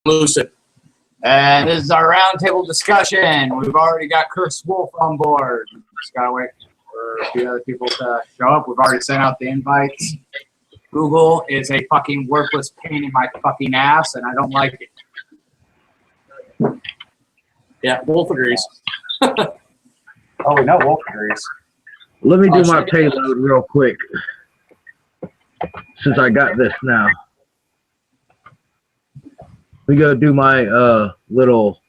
Lucid. And this is our roundtable discussion. We've already got Chris Wolf on board. Just gotta wait for a few other people to show up. We've already sent out the invites. Google is a fucking worthless pain in my fucking ass, and I don't like it. Yeah, Wolf agrees. Oh, we know Wolf agrees. Let me do my payload real quick, since I got this now. We go do my little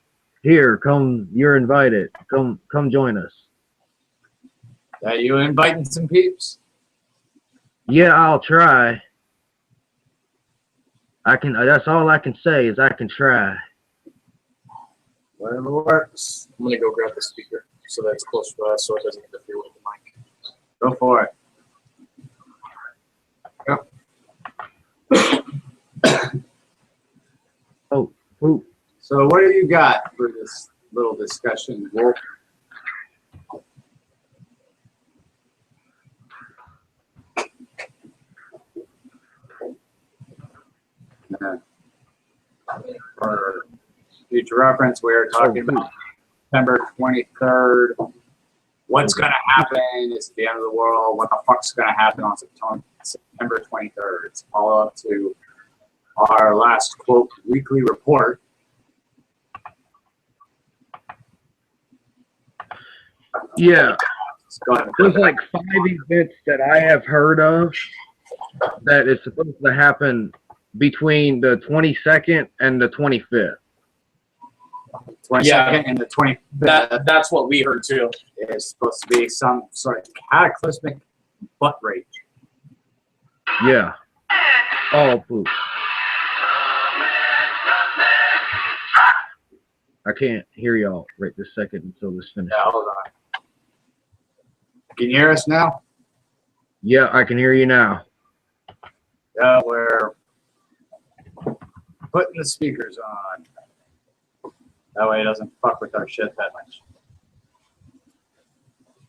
here. Come, you're invited. Come join us. Are you inviting some peeps? Yeah, I'll try. I can. That's all I can say is I can try. Whatever works. I'm gonna go grab the speaker so that's close to us, so it doesn't interfere with the mic. Go for it. Yep. Oh, poop. So what do you got for this little discussion, Wolf? For future reference, we are talking about September 23rd. What's going to happen? It's the end of the world. What the fuck's going to happen on September 23rd? It's follow up to our last, quote, weekly report. Yeah. There's like 5 events that I have heard of that is supposed to happen between the 22nd and the 25th. 22nd and the 20th. That's what we heard too. It's supposed to be some sort of cataclysmic butt rage. Yeah. Oh, poop. I can't hear y'all right this second until this finishes. Yeah, hold on. Can you hear us now? Yeah, I can hear you now. Yeah, we're putting the speakers on. That way it doesn't fuck with our shit that much.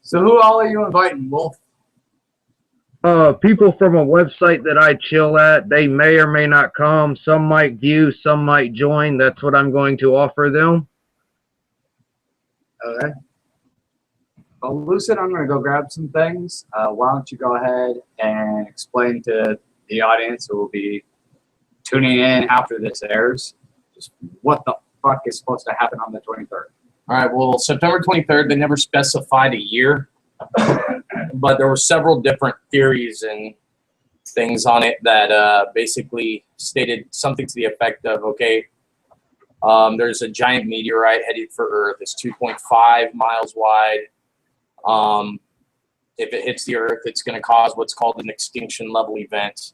So who all are you inviting, Wolf? People from a website that I chill at. They may or may not come. Some might view, some might join. That's what I'm going to offer them. Okay. Well, Lucid, I'm going to go grab some things. Why don't you go ahead and explain to the audience who will be tuning in after this airs just what the fuck is supposed to happen on the 23rd. All right, well, September 23rd, they never specified a year, but there were several different theories and things on it that basically stated something to the effect of, okay, there's a giant meteorite headed for Earth. It's 2.5 miles wide. If it hits the Earth, it's going to cause what's called an extinction level event.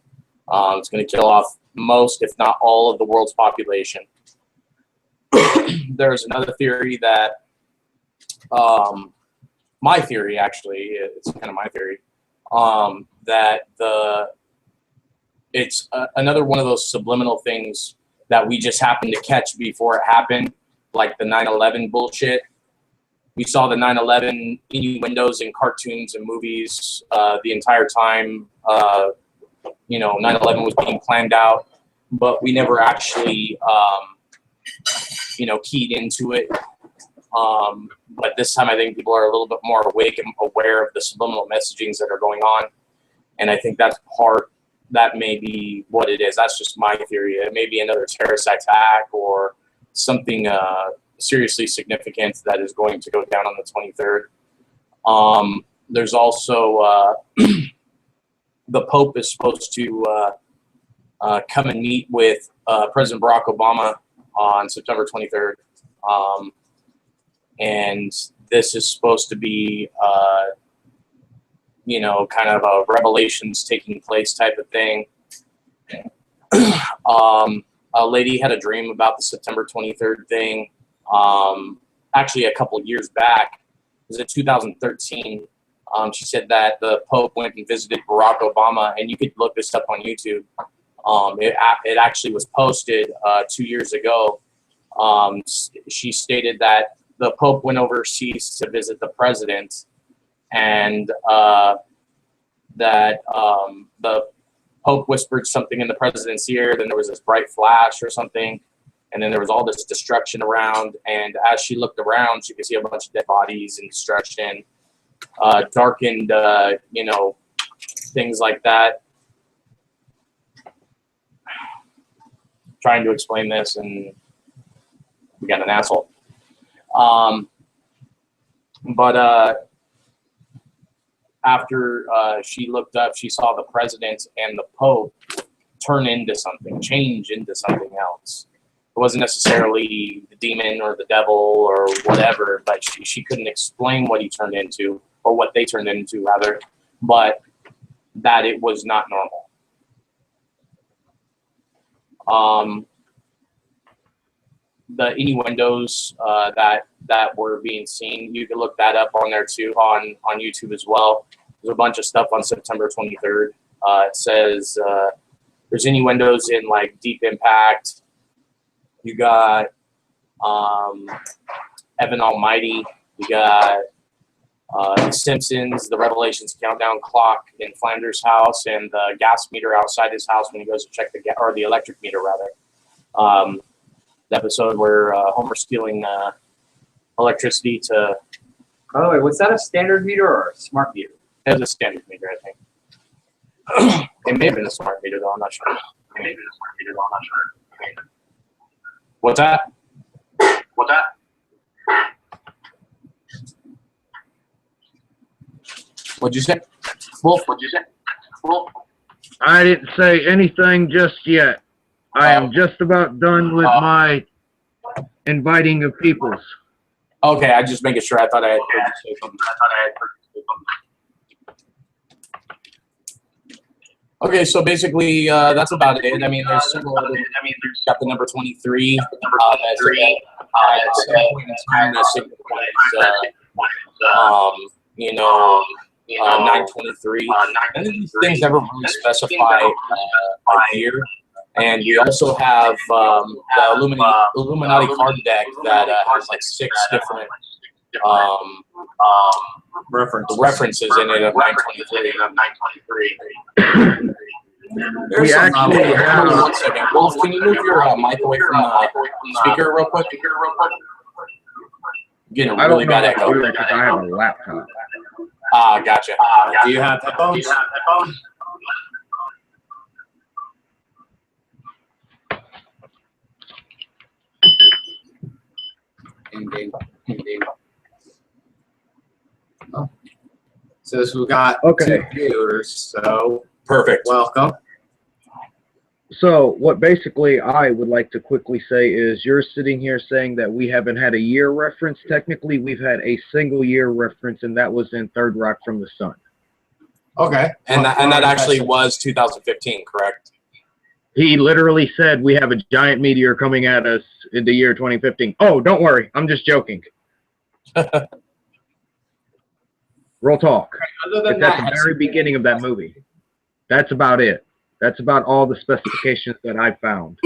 It's going to kill off most, if not all, of the world's population. There's another theory that, my theory actually, it's kind of my theory, that it's another one of those subliminal things that we just happened to catch before it happened, like the 9/11 bullshit. We saw the 9/11 innuendos in cartoons and movies the entire time, 9/11 was being planned out, but we never actually, keyed into it. But this time I think people are a little bit more awake and aware of the subliminal messagings that are going on. And I think that may be what it is. That's just my theory. It may be another terrorist attack or something seriously significant that is going to go down on the 23rd. There's also the Pope is supposed to come and meet with President Barack Obama on September 23rd. And this is supposed to be, kind of a revelations taking place type of thing. A lady had a dream about the September 23rd thing. Actually, a couple of years back, it was in 2013. She said that the Pope went and visited Barack Obama, and you could look this up on YouTube. It actually was posted 2 years ago. She stated that the Pope went overseas to visit the president, and that the Pope whispered something in the president's ear. Then there was this bright flash or something, And then there was all this destruction around. And as she looked around, she could see a bunch of dead bodies and destruction, darkened, you know, things like that. Trying to explain this, and we got an asshole. But after she looked up, she saw the president and the Pope turn into something, change into something else. It wasn't necessarily the demon or the devil or whatever, but she couldn't explain what he turned into, or what they turned into, rather, but that it was not normal. The innuendos that were being seen, you can look that up on there too, on YouTube as well. There's a bunch of stuff on September 23rd. It says there's innuendos in like Deep Impact. You got Evan Almighty. You got The Simpsons, the Revelations countdown clock in Flanders' house, and the gas meter outside his house when he goes to check the electric meter rather. The episode where Homer's stealing electricity to. Oh, wait, was that a standard meter or a smart meter? It was a standard meter, I think. It may have been a smart meter though. I'm not sure. What's that? What'd you say? Wolf? I didn't say anything just yet. I am just about done with my inviting of peoples. Okay, I just making sure. I thought I had heard you say something. Okay, so basically, that's about it. I mean, there's several other. Got the number 23. You know, 923. None of these things ever really specify a year. And we also have the Illuminati card deck that has like 6 different references in it of 923. We actually have. 1 second. Wolf, can you move your mic away from the speaker real quick? Getting a really bad echo. Because I have a laptop. Gotcha. Do you have headphones? Indeed. Oh. So we've got 2 viewers, so Perfect. welcome. So what basically I would like to quickly say is you're sitting here saying that we haven't had a year reference. Technically, we've had a single year reference, and that was in Third Rock from the Sun. Okay. And that actually was 2015, correct? He literally said we have a giant meteor coming at us in the year 2015. Oh, don't worry. I'm just joking. Real talk. Other than It's at that, the very beginning of that movie. That's about it. That's about all the specifications that I found.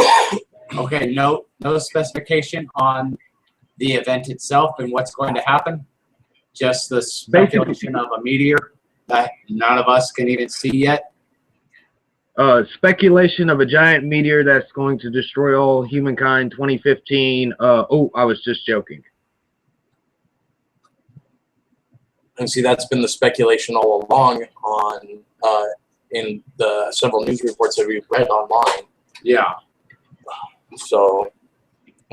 okay, no specification on the event itself and what's going to happen. Just the speculation of a meteor that none of us can even see yet. Speculation of a giant meteor that's going to destroy all humankind 2015. Oh, I was just joking. And see, that's been the speculation all along on in the several news reports that we've read online. Yeah. So,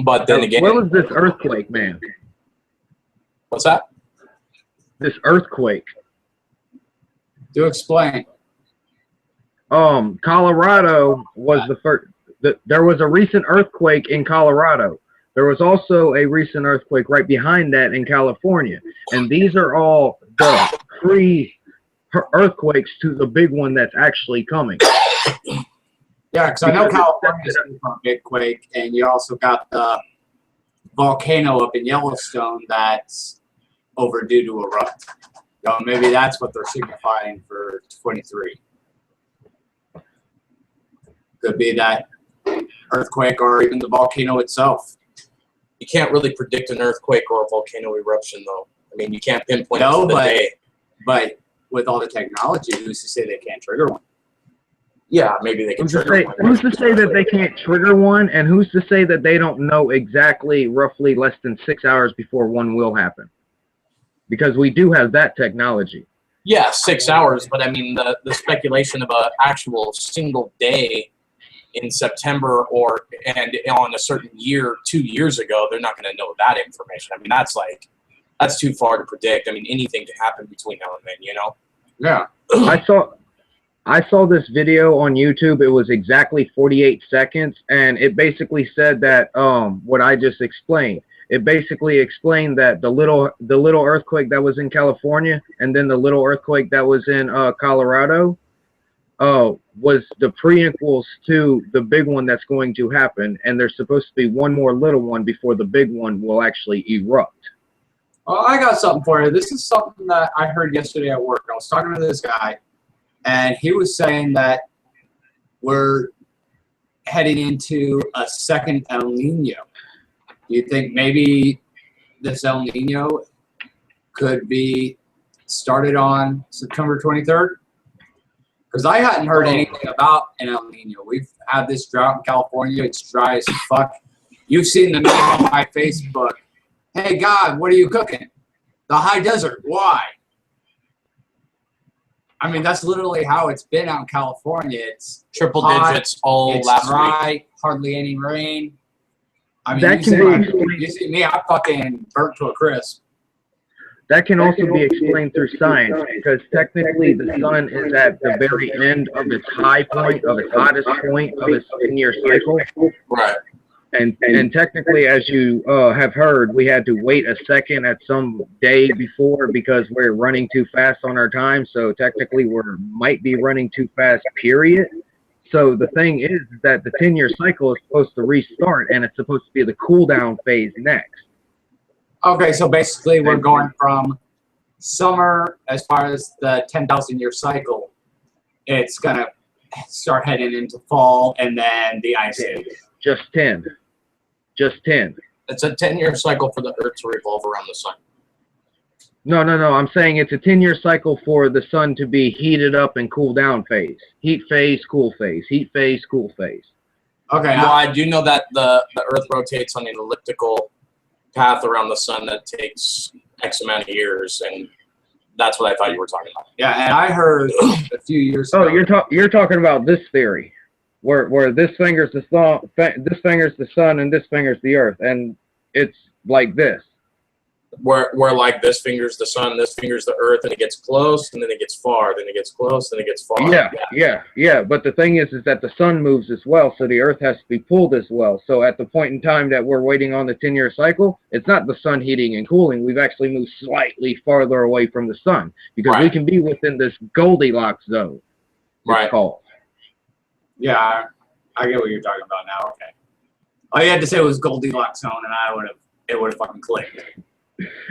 but then again, what was this earthquake, man? What's that? This earthquake. Do explain. Colorado was the first. There was a recent earthquake in Colorado. There was also a recent earthquake right behind that in California. And these are all the pre-earthquakes to the big one that's actually coming. Yeah, because I know California's from a big quake, and you also got the volcano up in Yellowstone that's overdue to erupt. So maybe that's what they're signifying for 23. Could be that earthquake or even the volcano itself. You can't really predict an earthquake or a volcano eruption, though. I mean, you can't pinpoint No, the day. but with all the technology, who's to say they can't trigger one? Yeah, maybe they can trigger one. Who's to say that they can't trigger one, and who's to say that they don't know exactly, roughly less than 6 hours before one will happen? Because we do have that technology. Yeah, 6 hours, but I mean the speculation of an actual single day in September and on a certain year 2 years ago, they're not going to know that information. I mean, that's too far to predict. I mean, anything can happen between now and then, you know? Yeah. I saw this video on YouTube. It was exactly 48 seconds, and it basically said that what I just explained. It basically explained that the little earthquake that was in California and then the little earthquake that was in Colorado was the prequels to the big one that's going to happen, and there's supposed to be one more little one before the big one will actually erupt. Well, I got something for you. This is something that I heard yesterday at work. I was talking to this guy, and he was saying that we're heading into a second El Nino. Do you think maybe this El Nino could be started on September 23rd? Because I hadn't heard anything about an El Nino. We've had this drought in California. It's dry as fuck. You've seen the meme on my Facebook. Hey, God, what are you cooking? The high desert. Why? I mean, that's literally how it's been out in California. It's Triple hot, digits all it's last dry, week. hardly any rain. I mean, That can be you see me, I'm fucking burnt to a crisp. That can also be explained through science, because technically the sun is at the very end of its high point, of its hottest point of its 10-year cycle. Right. And technically, as you have heard, we had to wait a second at some day before because we're running too fast on our time. So technically, we might be running too fast, period. So the thing is that the 10-year cycle is supposed to restart, and it's supposed to be the cool down phase next. Okay, so basically we're going from summer as far as the 10,000-year cycle. It's going to start heading into fall and then the ice age. Just 10. Just 10. It's a 10-year cycle for the Earth to revolve around the sun. No. I'm saying it's a 10-year cycle for the sun to be heated up and cool down phase. Heat phase, cool phase. Heat phase, cool phase. Okay. Well, I do know that the Earth rotates on an elliptical path around the sun that takes X amount of years, and that's what I thought you were talking about. Yeah, and I heard a few years Oh, ago. you're talking about this theory, where this finger's the sun, and this finger's the Earth, and it's like this. Where like this finger's the sun, this finger's the Earth, and it gets close, and then it gets far, then it gets close, then it gets far. Yeah. But the thing is that the sun moves as well, so the Earth has to be pulled as well. So at the point in time that we're waiting on the 10-year cycle, it's not the sun heating and cooling. We've actually moved slightly farther away from the sun because we can be within this Goldilocks zone. It's called. Yeah, I get what you're talking about now. Okay. All you had to say was Goldilocks zone, and it would have fucking clicked.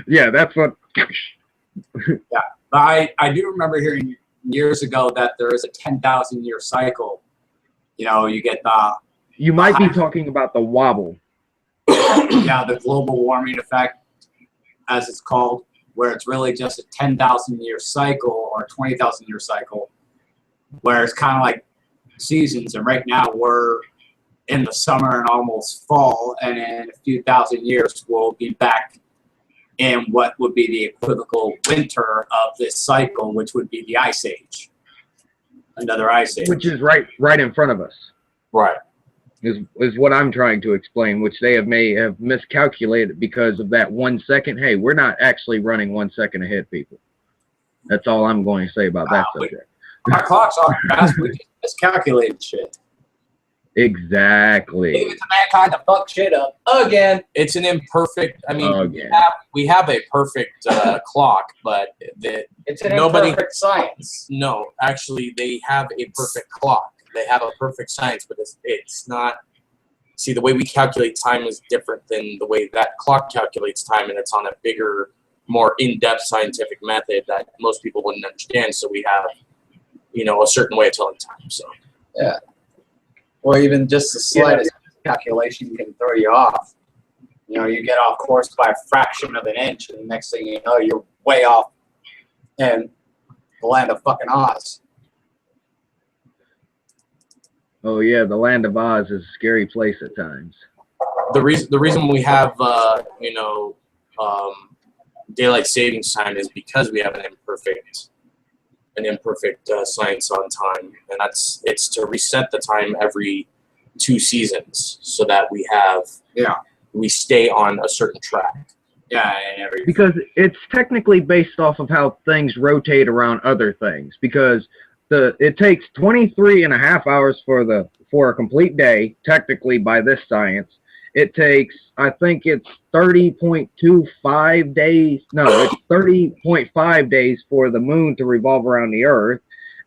Yeah, that's what. Yeah, but I do remember hearing years ago that there is a 10,000-year cycle. You know, you get the. You might be talking about the wobble. Yeah, the global warming effect, as it's called, where it's really just a 10,000-year cycle or a 20,000-year cycle, where it's kind of like seasons. And right now we're in the summer and almost fall, and in a few thousand years we'll be back in what would be the equivocal winter of this cycle, which would be the ice age. Another ice age. Which is right in front of us. Right. Is what I'm trying to explain, which they may have miscalculated because of that 1 second. Hey, we're not actually running 1 second ahead, people. That's all I'm going to say about that subject. Our clocks are fast. We just miscalculated shit. Leave it to mankind to fuck shit up again. It's an imperfect. I mean, we have a perfect clock, but it's an imperfect science. No, actually, they have a perfect clock. They have a perfect science, but it's not. See, the way we calculate time is different than the way that clock calculates time, and it's on a bigger, more in-depth scientific method that most people wouldn't understand. So we have, a certain way of telling time. So yeah. Or even just the slightest calculation can throw you off. You get off course by a fraction of an inch, and the next thing you know, you're way off in the land of fucking Oz. Oh yeah, the Land of Oz is a scary place at times. The reason we have daylight savings time is because we have an imperfect science on time, and it's to reset the time every 2 seasons so that we stay on a certain track. Yeah, and every Because it's technically based off of how things rotate around other things. Because it takes 23 and a half hours for a complete day, technically by this science. It takes, I think it's 30.25 days. No, it's 30.5 days for the moon to revolve around the Earth.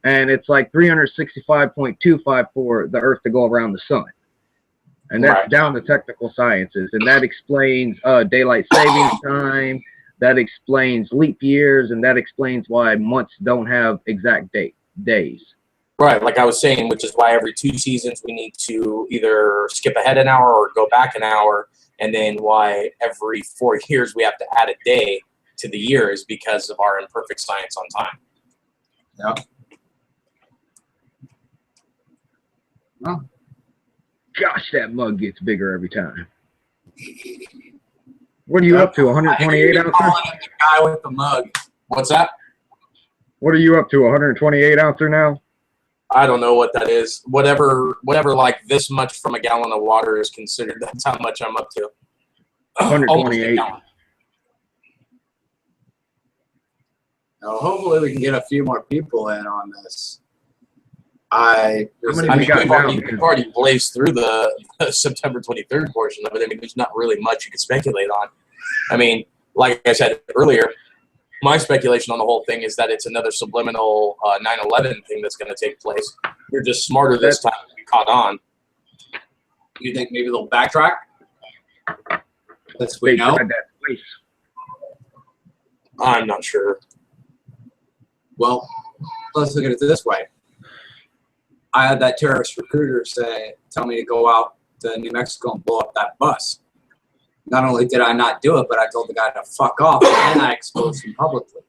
And it's like 365.25 for the Earth to go around the sun. And that's Right. down to technical sciences. And that explains daylight savings time. That explains leap years. And that explains why months don't have exact days. Right, like I was saying, which is why every 2 seasons we need to either skip ahead an hour or go back an hour, and then why every 4 years we have to add a day to the year is because of our imperfect science on time. yeah. Well, Gosh, that mug gets bigger every time. What are you up to, 128 ounces? Calling him the guy with the mug. What's that? What are you up to, 128 ouncer now? I don't know what that is. Whatever, like this much from a gallon of water is considered. That's how much I'm up to. Almost a 128. gallon. Now, hopefully we can get a few more people in on this. How many I we mean, got we've now? already blazed through the September 23rd portion of it. I mean, there's not really much you can speculate on. I mean, like I said earlier, my speculation on the whole thing is that it's another subliminal 9/11 thing that's going to take place. We're just smarter this time. We caught on. You think maybe they'll backtrack? Let's we They know. tried that twice. I'm not sure. Well, let's look at it this way. I had that terrorist recruiter tell me to go out to New Mexico and blow up that bus. Not only did I not do it, but I told the guy to fuck off, and I exposed him publicly.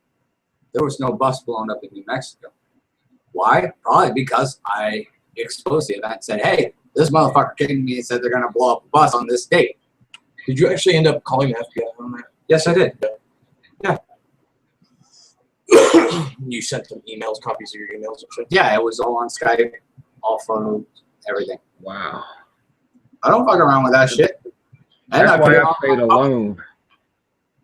There was no bus blown up in New Mexico. Why? Probably because I exposed the event and said, hey, this motherfucker came to me and said they're going to blow up a bus on this date. Did you actually end up calling the FBI on that? Yes, I did. You sent them emails, copies of your emails and shit? Yeah, it was all on Skype, all phone, everything. Wow. I don't fuck around with that shit. And That's I put why it I on stayed my- alone.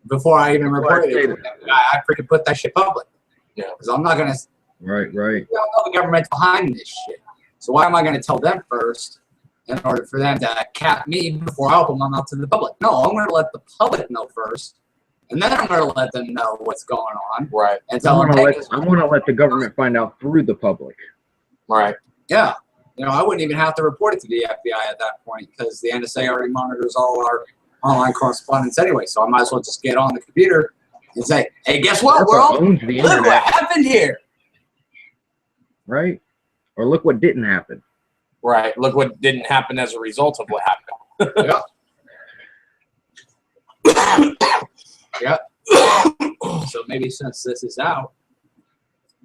before I even reported I it. to them. I freaking put that shit public. Yeah. Because I'm not going to, Right. we don't know the government's behind this shit. So why am I going to tell them first in order for them to cap me before I open my mouth to the public? No, I'm going to let the public know first. And then I'm going to let them know what's going on. Right, And I tell them, want to hey, let this- I want to let the government find out through the public. right. yeah. You know, I wouldn't even have to report it to the FBI at that point because the NSA already monitors all our online correspondence anyway. So I might as well just get on the computer and say, hey, guess what, That's world? what owns the Look what internet, happened here. right? Or look what didn't happen. Right. Look what didn't happen as a result of what happened. Yeah. So maybe since this is out,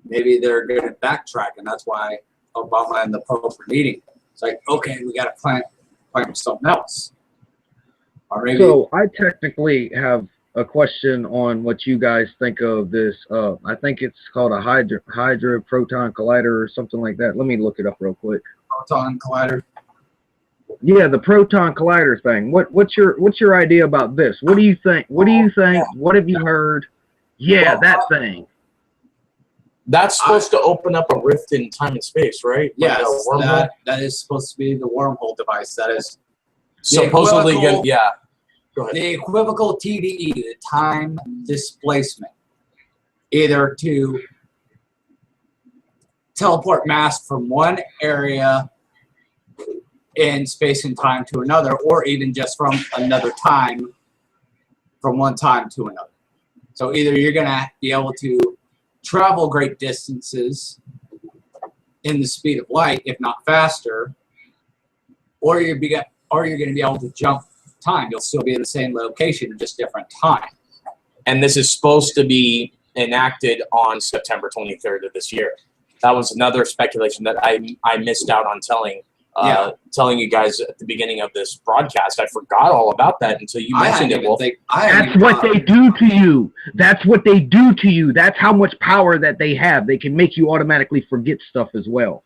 maybe they're going to backtrack, and that's why Obama and the Pope are meeting. It's like, okay, we got to plan for something else. Or maybe, So I technically have a question on what you guys think of this. I think it's called a Hydra Proton Collider or something like that. Let me look it up real quick. proton collider. Yeah, the Proton Collider thing. What's your idea about this? What do you think? What do you think? What have you heard? Yeah, Well, that thing. That's supposed to open up a rift in time and space, right? Like Yes, a wormhole? that is supposed to be the wormhole device. That is Supposedly, equivocal- yeah. Go ahead. the equivocal TDE, the time displacement, either to teleport mass from one area in space and time to another, or even just from another time, from one time to another. So either you're going to be able to travel great distances in the speed of light, if not faster, or you're going to be able to jump time. You'll still be in the same location, just different time. And this is supposed to be enacted on September 23rd of this year. That was another speculation that I missed out on telling telling you guys at the beginning of this broadcast. I forgot all about that until you mentioned it, Wolf. That's what they do to you. That's what they do to you. That's how much power that they have. They can make you automatically forget stuff as well.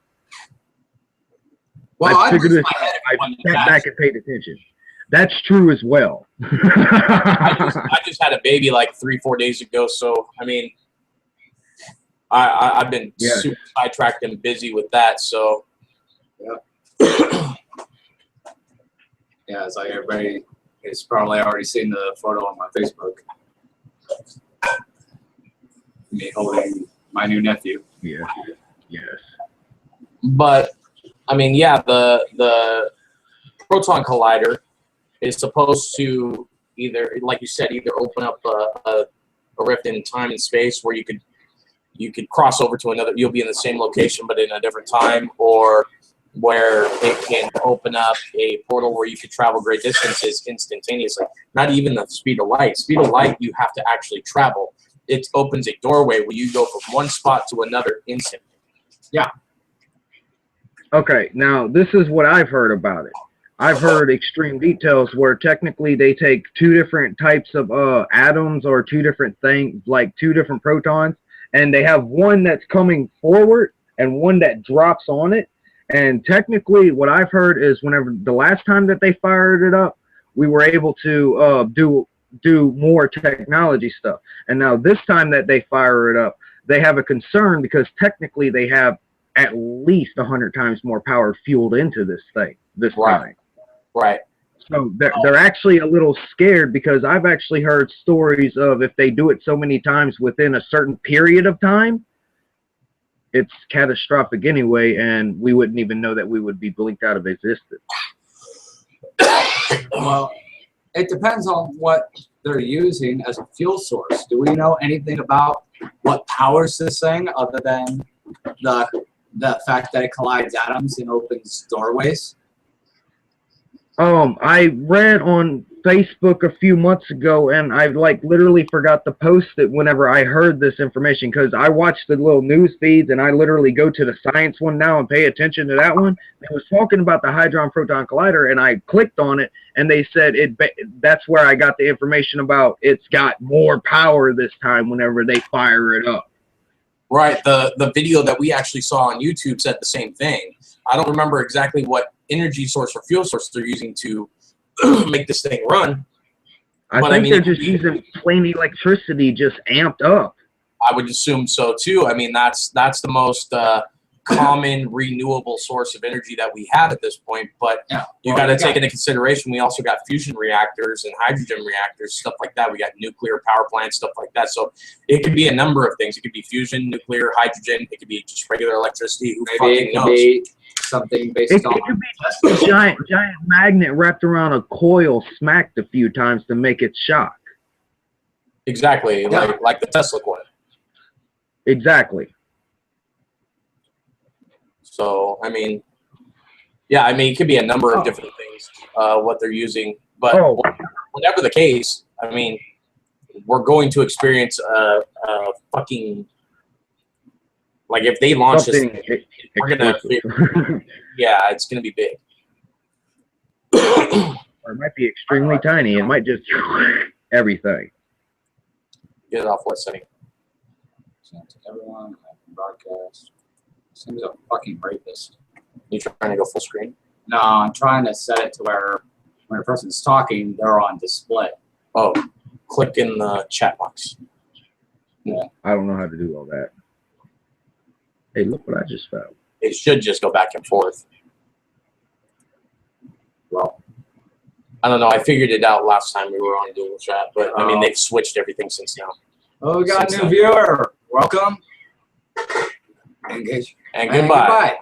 Well, I figured this out. I sat back and paid attention. That's true as well. I just had a baby like 3-4 days ago, so I mean, I've been super sidetracked and busy with that. So, yeah, it's like everybody has probably already seen the photo on my Facebook. Me holding my new nephew. Yeah. Yes. But I mean, yeah, the proton collider is supposed to either, like you said, either open up a rift in time and space where you could cross over to another, you'll be in the same location but in a different time, or where it can open up a portal where you could travel great distances instantaneously. Not even the speed of light. Speed of light, you have to actually travel. It opens a doorway where you go from one spot to another instantly. Yeah. Okay, now this is what I've heard about it. I've heard extreme details where technically they take two different types of atoms or two different things, like two different protons, and they have one that's coming forward and one that drops on it. And technically what I've heard is whenever the last time that they fired it up, we were able to do more technology stuff. And now this time that they fire it up, they have a concern because technically they have at least 100 times more power fueled into this thing this time. Right. So they're actually a little scared because I've actually heard stories of if they do it so many times within a certain period of time, it's catastrophic anyway, and we wouldn't even know that we would be blinked out of existence. Well, it depends on what they're using as a fuel source. Do we know anything about what powers this thing other than the fact that it collides atoms and opens doorways? I read on Facebook a few months ago, and I literally forgot to post it whenever I heard this information, because I watched the little news feeds and I literally go to the science one now and pay attention to that one. It was talking about the Hadron Proton Collider, and I clicked on it, and they said that's where I got the information about it's got more power this time whenever they fire it up. Right. The video that we actually saw on YouTube said the same thing. I don't remember exactly what energy source or fuel source they're using to make this thing run. I think they're just using plain electricity just amped up. I would assume so too. I mean, that's the most common renewable source of energy that we have at this point. But you got to take into consideration we also got fusion reactors and hydrogen reactors, stuff like that. We got nuclear power plants, stuff like that. So it could be a number of things. It could be fusion, nuclear, hydrogen. It could be just regular electricity. Who fucking knows? Something based it on could be a giant magnet wrapped around a coil, smacked a few times to make it shock. Exactly, like the Tesla coil. Exactly. So I mean, yeah, I mean it could be a number of different things what they're using, but whatever the case, I mean, we're going to experience a fucking, like if they launch this, we're gonna, yeah, it's gonna be big. Or it might be extremely tiny. It might just everything. Get it off what setting? Send to everyone. Broadcast. Seems a fucking rapist. You trying to go full screen? No, I'm trying to set it to where when a person's talking, they're on display. Oh, click in the chat box. Yeah. I don't know how to do all that. Hey, look what I just found. It should just go back and forth. Well, I don't know. I figured it out last time we were on Google Chat, but I mean they've switched everything since now. Oh, we got a new viewer. Welcome. Engage. And goodbye.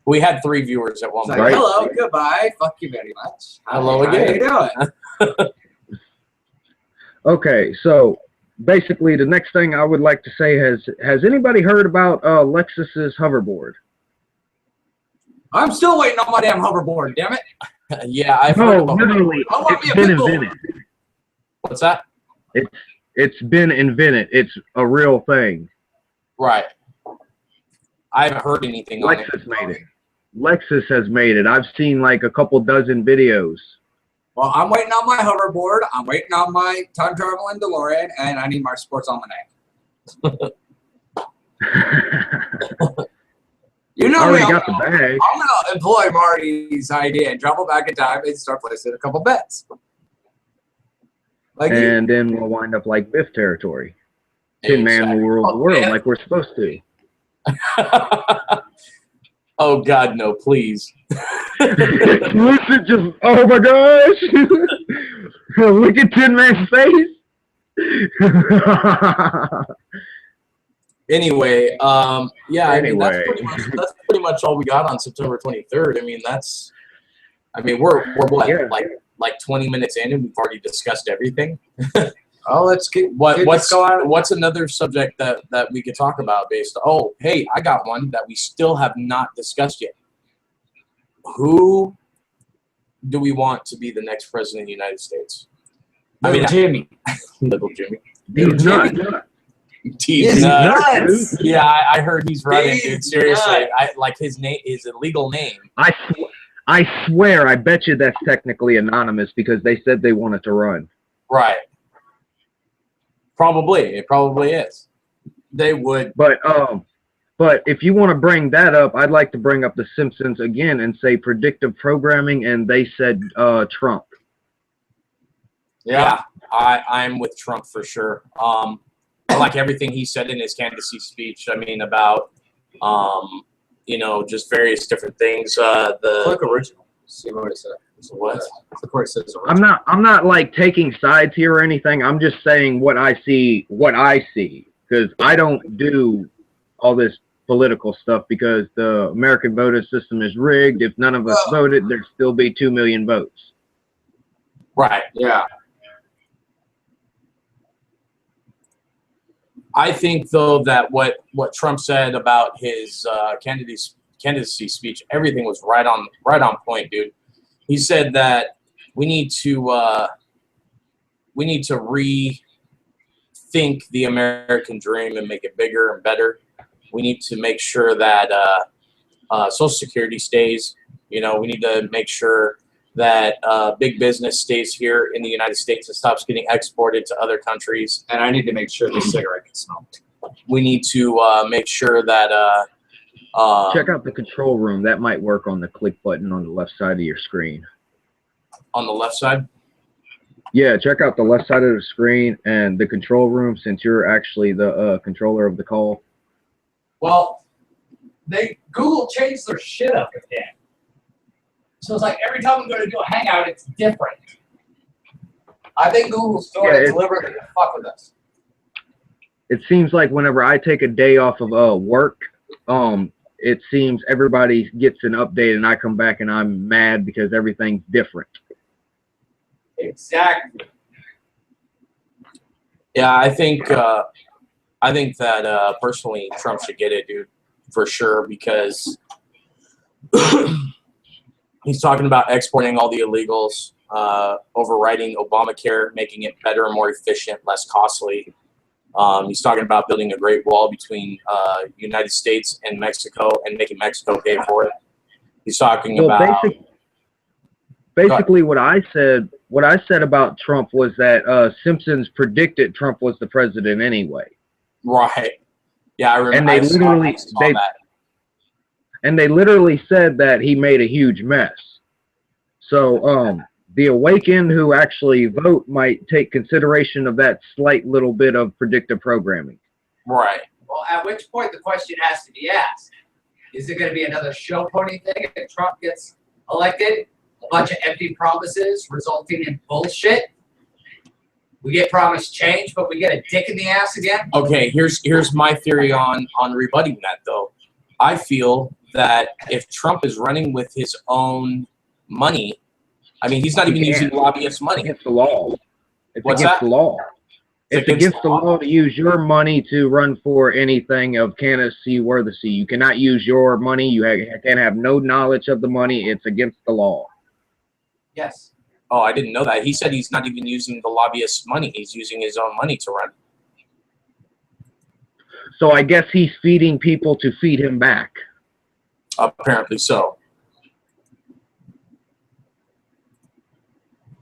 We had 3 viewers at one point. Like, hello, goodbye. Fuck you very much. Hello again. How you doing? Okay, so basically the next thing I would like to say has anybody heard about Lexus's hoverboard? I'm still waiting on my damn hoverboard, damn it. Yeah, I've heard about literally, it's been invented. What's that? It's been invented. It's a real thing. Right. I haven't heard anything on it. Lexus made it. Lexus has made it. I've seen like a couple dozen videos. Well, I'm waiting on my hoverboard. I'm waiting on my time traveling DeLorean, and I need my sports almanac. You know I me. already got the bag. I'm gonna employ Marty's idea and travel back in time and start placing a couple bets. Like And then we'll wind up like Biff territory. Tin Man Exactly. will rule the world Yeah. like we're supposed to. Oh God, no! Please. Listen, just oh my gosh! Look at Tin Man's face. Anyway, yeah. I mean, Anyway. that's pretty much all we got on September 23rd. I mean, we're what, Yeah. like 20 minutes in, and we've already discussed everything. oh, let's keep What's going. what's another subject that we could talk about based? Oh, hey, I got one that we still have not discussed yet. Who do we want to be the next president of the United States? I mean, Jimmy. little Jimmy. He's nuts. He's nuts. nuts. Yeah, I heard he's running, dude. He's Seriously, nuts. I like his name, his illegal name. I swear, I bet you that's technically anonymous because they said they wanted to run. Right. It probably is. They would. But if you want to bring that up, I'd like to bring up The Simpsons again and say predictive programming, and they said Trump. Yeah, I'm with Trump for sure. I like everything he said in his candidacy speech. I mean, about just various different things. Click original. See what it says. What? Click where it says original. I'm not like taking sides here or anything. I'm just saying what I see because I don't do all this political stuff because the American voting system is rigged. If none of us voted, there'd still be 2 million votes. Right. Yeah. I think though that what Trump said about his candidacy speech, everything was right on point, dude. He said that we need to rethink the American dream and make it bigger and better. We need to make sure that Social Security stays. We need to make sure that big business stays here in the United States and stops getting exported to other countries. And I need to make sure the cigarette gets smoked. We need to make sure that Check out the control room. That might work on the click button on the left side of your screen. on the left side. Yeah, check out the left side of the screen and the control room since you're actually the controller of the call. Well, Google changed their shit up again. So it's like every time I'm going to do a hangout, it's different. I think Google's doing it deliberately to fuck with us. It seems like whenever I take a day off of work, it seems everybody gets an update and I come back and I'm mad because everything's different. Exactly. Yeah, I think that personally Trump should get it, dude, for sure, because he's talking about exporting all the illegals, overriding Obamacare, making it better and more efficient, less costly. He's talking about building a great wall between United States and Mexico and making Mexico pay for it. He's talking about basically what I said about Trump was that Simpsons predicted Trump was the president anyway. right. Yeah, I remember. And they they literally said that he made a huge mess. So the awakened who actually vote might take consideration of that slight little bit of predictive programming. Right. Well, at which point the question has to be asked. Is it going to be another show pony thing if Trump gets elected? A bunch of empty promises resulting in bullshit? We get promised change, but we get a dick in the ass again? Okay, here's my theory on rebutting that, though. I feel that if Trump is running with his own money, I mean, he's not even using lobbyist money. It's against the law. It's What's against that? the law. It's against the law to use your money to run for anything of candidacy worthy. You cannot use your money. You can't have no knowledge of the money. It's against the law. Yes. Oh, I didn't know that. He said he's not even using the lobbyist money. He's using his own money to run. So I guess he's feeding people to feed him back. Apparently so.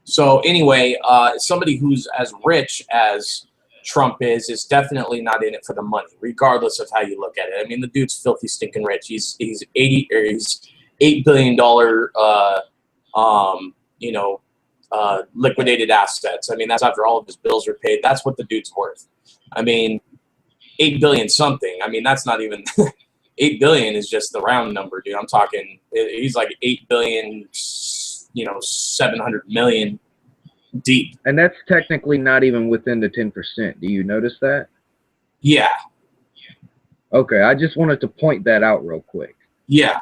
So anyway, somebody who's as rich as Trump is definitely not in it for the money, regardless of how you look at it. I mean, the dude's filthy stinking rich. He's $8 billion, liquidated assets. I mean, that's after all of his bills are paid. That's what the dude's worth. I mean, 8 billion something. I mean, that's not even 8 billion is just the round number, dude. I'm talking, he's like 8 billion, 700 million deep. And that's technically not even within the 10%. Do you notice that? Yeah. Okay, I just wanted to point that out real quick. Yeah.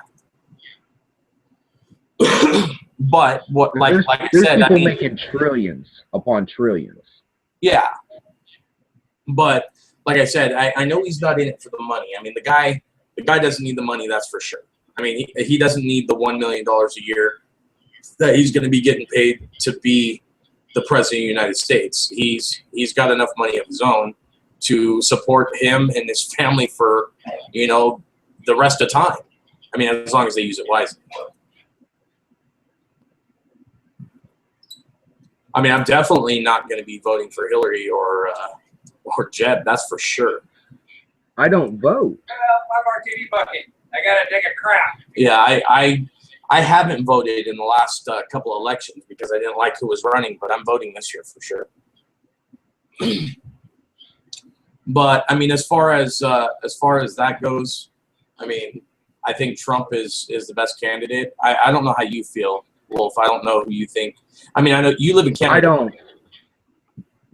But what, like I there's said, people I mean, making trillions upon trillions. yeah. But like I said, I know he's not in it for the money. I mean, the guy doesn't need the money, that's for sure. I mean, he doesn't need the $1 million a year that he's going to be getting paid to be the president of the United States. He's got enough money of his own to support him and his family for, the rest of time. I mean, as long as they use it wisely. I mean, I'm definitely not going to be voting for Hillary or Jeb. That's for sure. I don't vote. My martini bucket. I gotta take a crap. Yeah, I haven't voted in the last couple of elections because I didn't like who was running, but I'm voting this year for sure. But I mean, as far as that goes, I mean, I think Trump is the best candidate. I don't know how you feel, Wolf. I don't know who you think. I mean, I know you live in Canada. I don't.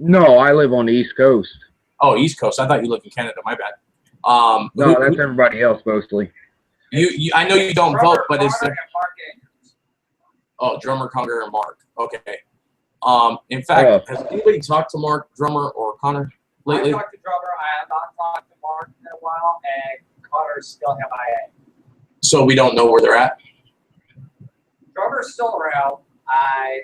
No, I live on the East Coast. Oh, East Coast. I thought you lived in Canada. My bad. No, that's everybody else mostly. You I know you don't vote, but is there? Oh, Drummer, Connor, and Mark. Okay. In fact, has anybody talked to Mark, Drummer, or Connor lately? I talked to Drummer. I have not talked to Mark in a while, and Connor's still MIA. So we don't know where they're at. Drummer's still around.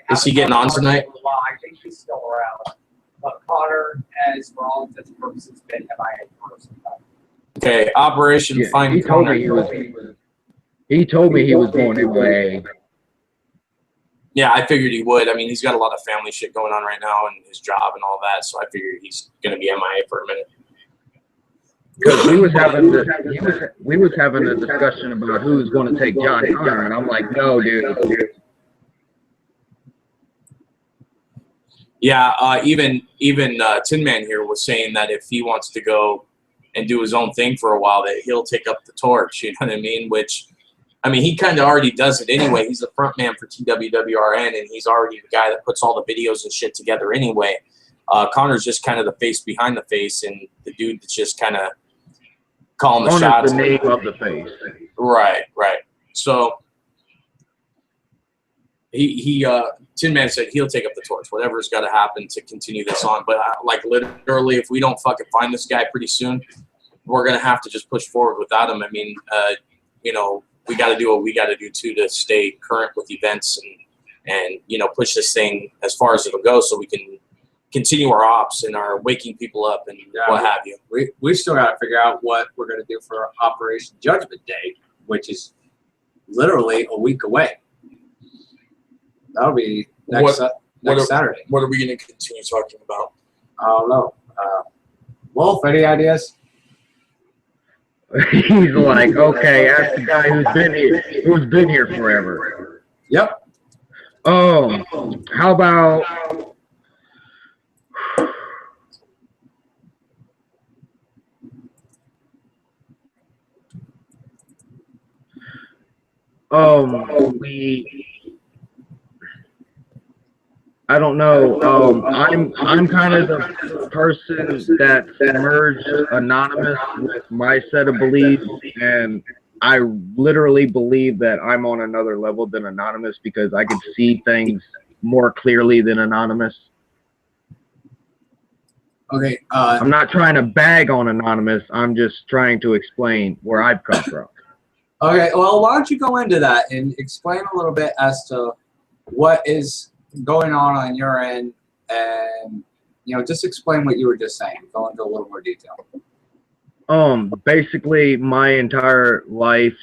Is he getting on tonight? I think he's still around. But Connor has, for all intents and purposes, been MIA for some time. Okay, Operation Find he told me he told me he was going MIA. Yeah, I figured he would. I mean, he's got a lot of family shit going on right now and his job and all that, so I figured he's going to be MIA for a minute. Because we was having a discussion about who's going to take John Connor, and I'm like, no, dude. Yeah, even Tin Man here was saying that if he wants to go and do his own thing for a while, that he'll take up the torch. You know what I mean? Which, I mean, he kind of already does it anyway. He's the front man for TWWRN, and he's already the guy that puts all the videos and shit together anyway. Connor's just kind of the face behind the face, and the dude that's just kind of calling the shots. The name of the face. Right. So he Tin Man said he'll take up the torch, whatever's got to happen to continue this on. But like literally, if we don't fucking find this guy pretty soon, we're gonna have to just push forward without him. I mean, we got to do what we got to do too to stay current with events and push this thing as far as it'll go, so we can continue our ops and our waking people up and what have you. We still got to figure out what we're going to do for Operation Judgment Day, which is literally a week away. That'll be next Saturday. What are we going to continue talking about? I don't know. Wolf, any ideas? He's like, okay, ask the guy who's been here forever. Yep. How about I don't know. I'm kind of the person that merged anonymous with my set of beliefs, and I literally believe that I'm on another level than anonymous because I can see things more clearly than anonymous. Okay. I'm not trying to bag on anonymous. I'm just trying to explain where I've come from. Okay. Well, why don't you go into that and explain a little bit as to what is going on your end, and just explain what you were just saying. Go into a little more detail. Basically, my entire life,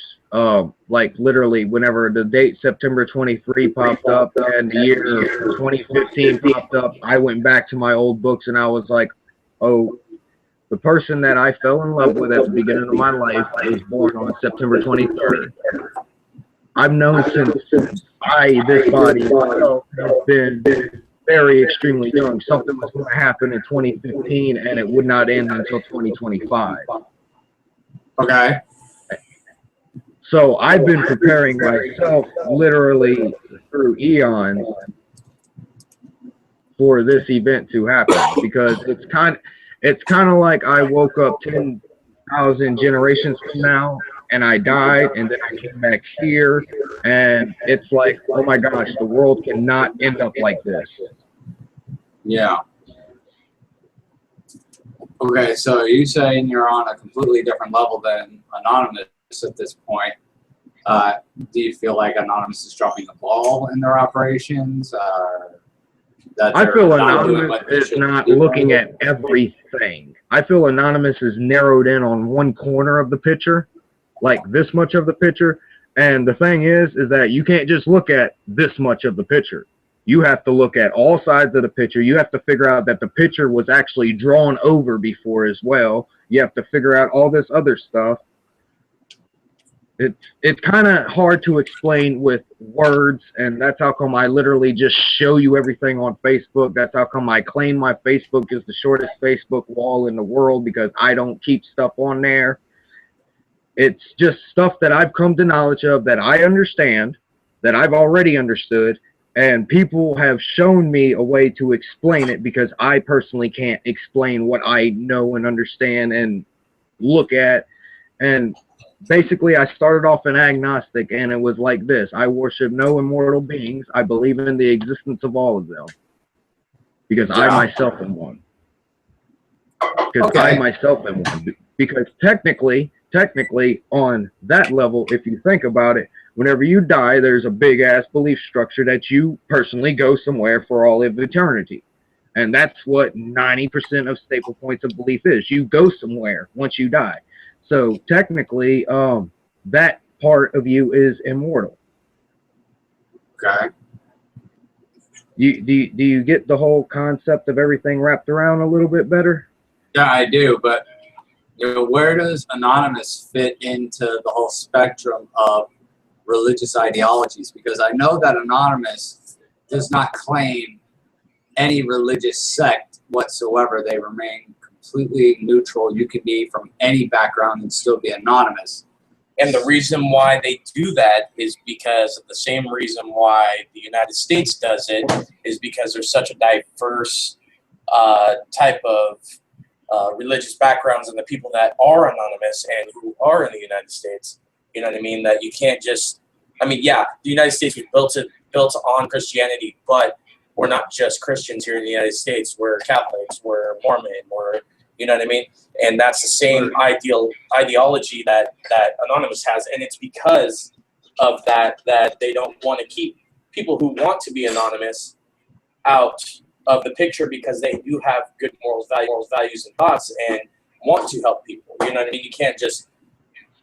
like literally whenever the date September 23 popped up and the year 2015 popped up, I went back to my old books and I was like, oh, the person that I fell in love with at the beginning of my life was born on September 23rd. I've known since this body myself has been very extremely young. Something was going to happen in 2015 and it would not end until 2025. Okay. So I've been preparing myself literally through eons for this event to happen, because it's kind of like I woke up 10,000 generations from now and I died and then I came back here and it's like, oh my gosh, the world cannot end up like this. Yeah. Okay, so are you saying you're on a completely different level than Anonymous at this point? Do you feel like Anonymous is dropping the ball in their operations? I feel Anonymous is not looking at everything. I feel Anonymous is narrowed in on one corner of the picture, like this much of the picture. And the thing is that you can't just look at this much of the picture. You have to look at all sides of the picture. You have to figure out that the picture was actually drawn over before as well. You have to figure out all this other stuff. It's kind of hard to explain with words, and that's how come I literally just show you everything on Facebook. That's how come I claim my Facebook is the shortest Facebook wall in the world, because I don't keep stuff on there. It's just stuff that I've come to knowledge of, that I understand, that I've already understood, and people have shown me a way to explain it, because I personally can't explain what I know and understand and look at. And basically, I started off an agnostic, and it was like this. I worship no immortal beings. I believe in the existence of all of them, because I myself am one. Because I myself am one. Because technically, on that level, if you think about it, whenever you die, there's a big-ass belief structure that you personally go somewhere for all of eternity. And that's what 90% of staple points of belief is. You go somewhere once you die. So technically, that part of you is immortal. Okay. Do you get the whole concept of everything wrapped around a little bit better? Yeah, I do, but where does Anonymous fit into the whole spectrum of religious ideologies? Because I know that Anonymous does not claim any religious sect whatsoever. They remain completely neutral. You can be from any background and still be anonymous. And the reason why they do that is because of the same reason why the United States does it, is because there's such a diverse type of religious backgrounds in the people that are anonymous and who are in the United States. You know what I mean? That you can't just, I mean, yeah, the United States was built on Christianity, but we're not just Christians here in the United States. We're Catholics, we're Mormon, we're, you know what I mean? And that's the same ideology that Anonymous has. And it's because of that they don't want to keep people who want to be anonymous out of the picture, because they do have good moral values and thoughts and want to help people. You know what I mean? You can't just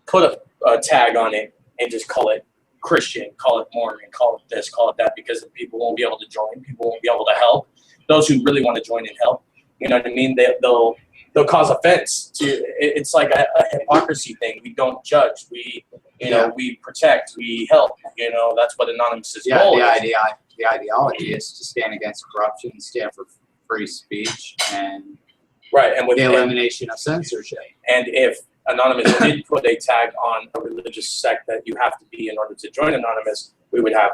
put a tag on it and just call it Christian, call it Mormon, call it this, call it that, because people won't be able to join. People won't be able to help. Those who really want to join and help, you know what I mean? They'll cause offense to. It's like a hypocrisy thing. We don't judge. We, you know, we protect. We help. You know, that's what Anonymous' goal is. The ideology is to stand against corruption, stand for free speech, and with the elimination of censorship. And if Anonymous did put a tag on a religious sect that you have to be in order to join Anonymous, we would have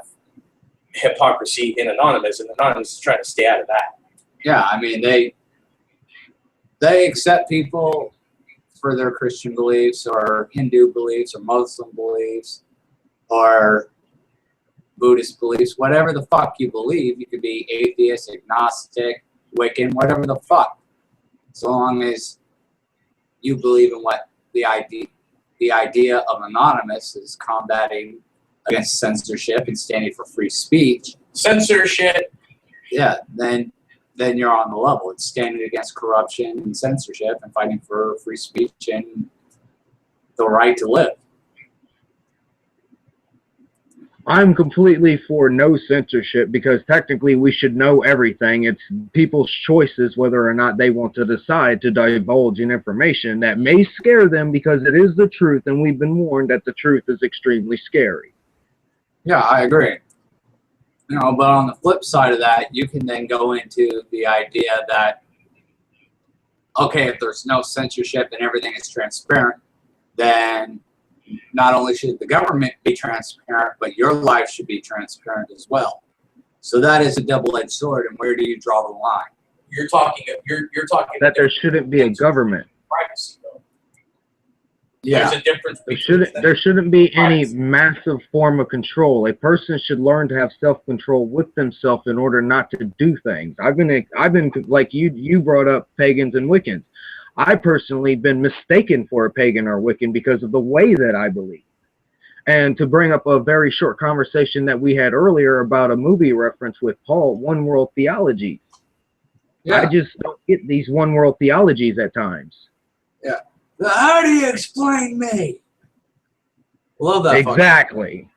hypocrisy in Anonymous, and Anonymous is trying to stay out of that. Yeah, I mean, they accept people for their Christian beliefs or Hindu beliefs or Muslim beliefs or Buddhist beliefs, whatever the fuck you believe. You could be atheist, agnostic, Wiccan, whatever the fuck. So long as you believe in what the idea of Anonymous is combating against censorship and standing for free speech. Censorship. Yeah, then you're on the level. It's standing against corruption and censorship and fighting for free speech and the right to live. I'm completely for no censorship because technically we should know everything. It's people's choices whether or not they want to decide to divulge in information that may scare them because it is the truth, and we've been warned that the truth is extremely scary. Yeah, I agree. You know, but on the flip side of that, you can then go into the idea that, okay, if there's no censorship and everything is transparent, then not only should the government be transparent, but your life should be transparent as well. So that is a double-edged sword, and where do you draw the line? You're talking That there shouldn't be a government. privacy though. Yeah, There's a difference There shouldn't be any massive form of control. A person should learn to have self-control with themselves in order not to do things. I've been like you brought up pagans and Wiccans. I personally been mistaken for a pagan or Wiccan because of the way that I believe. And to bring up a very short conversation that we had earlier about a movie reference with Paul, One World Theology. yeah. I just don't get these one world theologies at times. Yeah. How do you explain me? Love that. Exactly.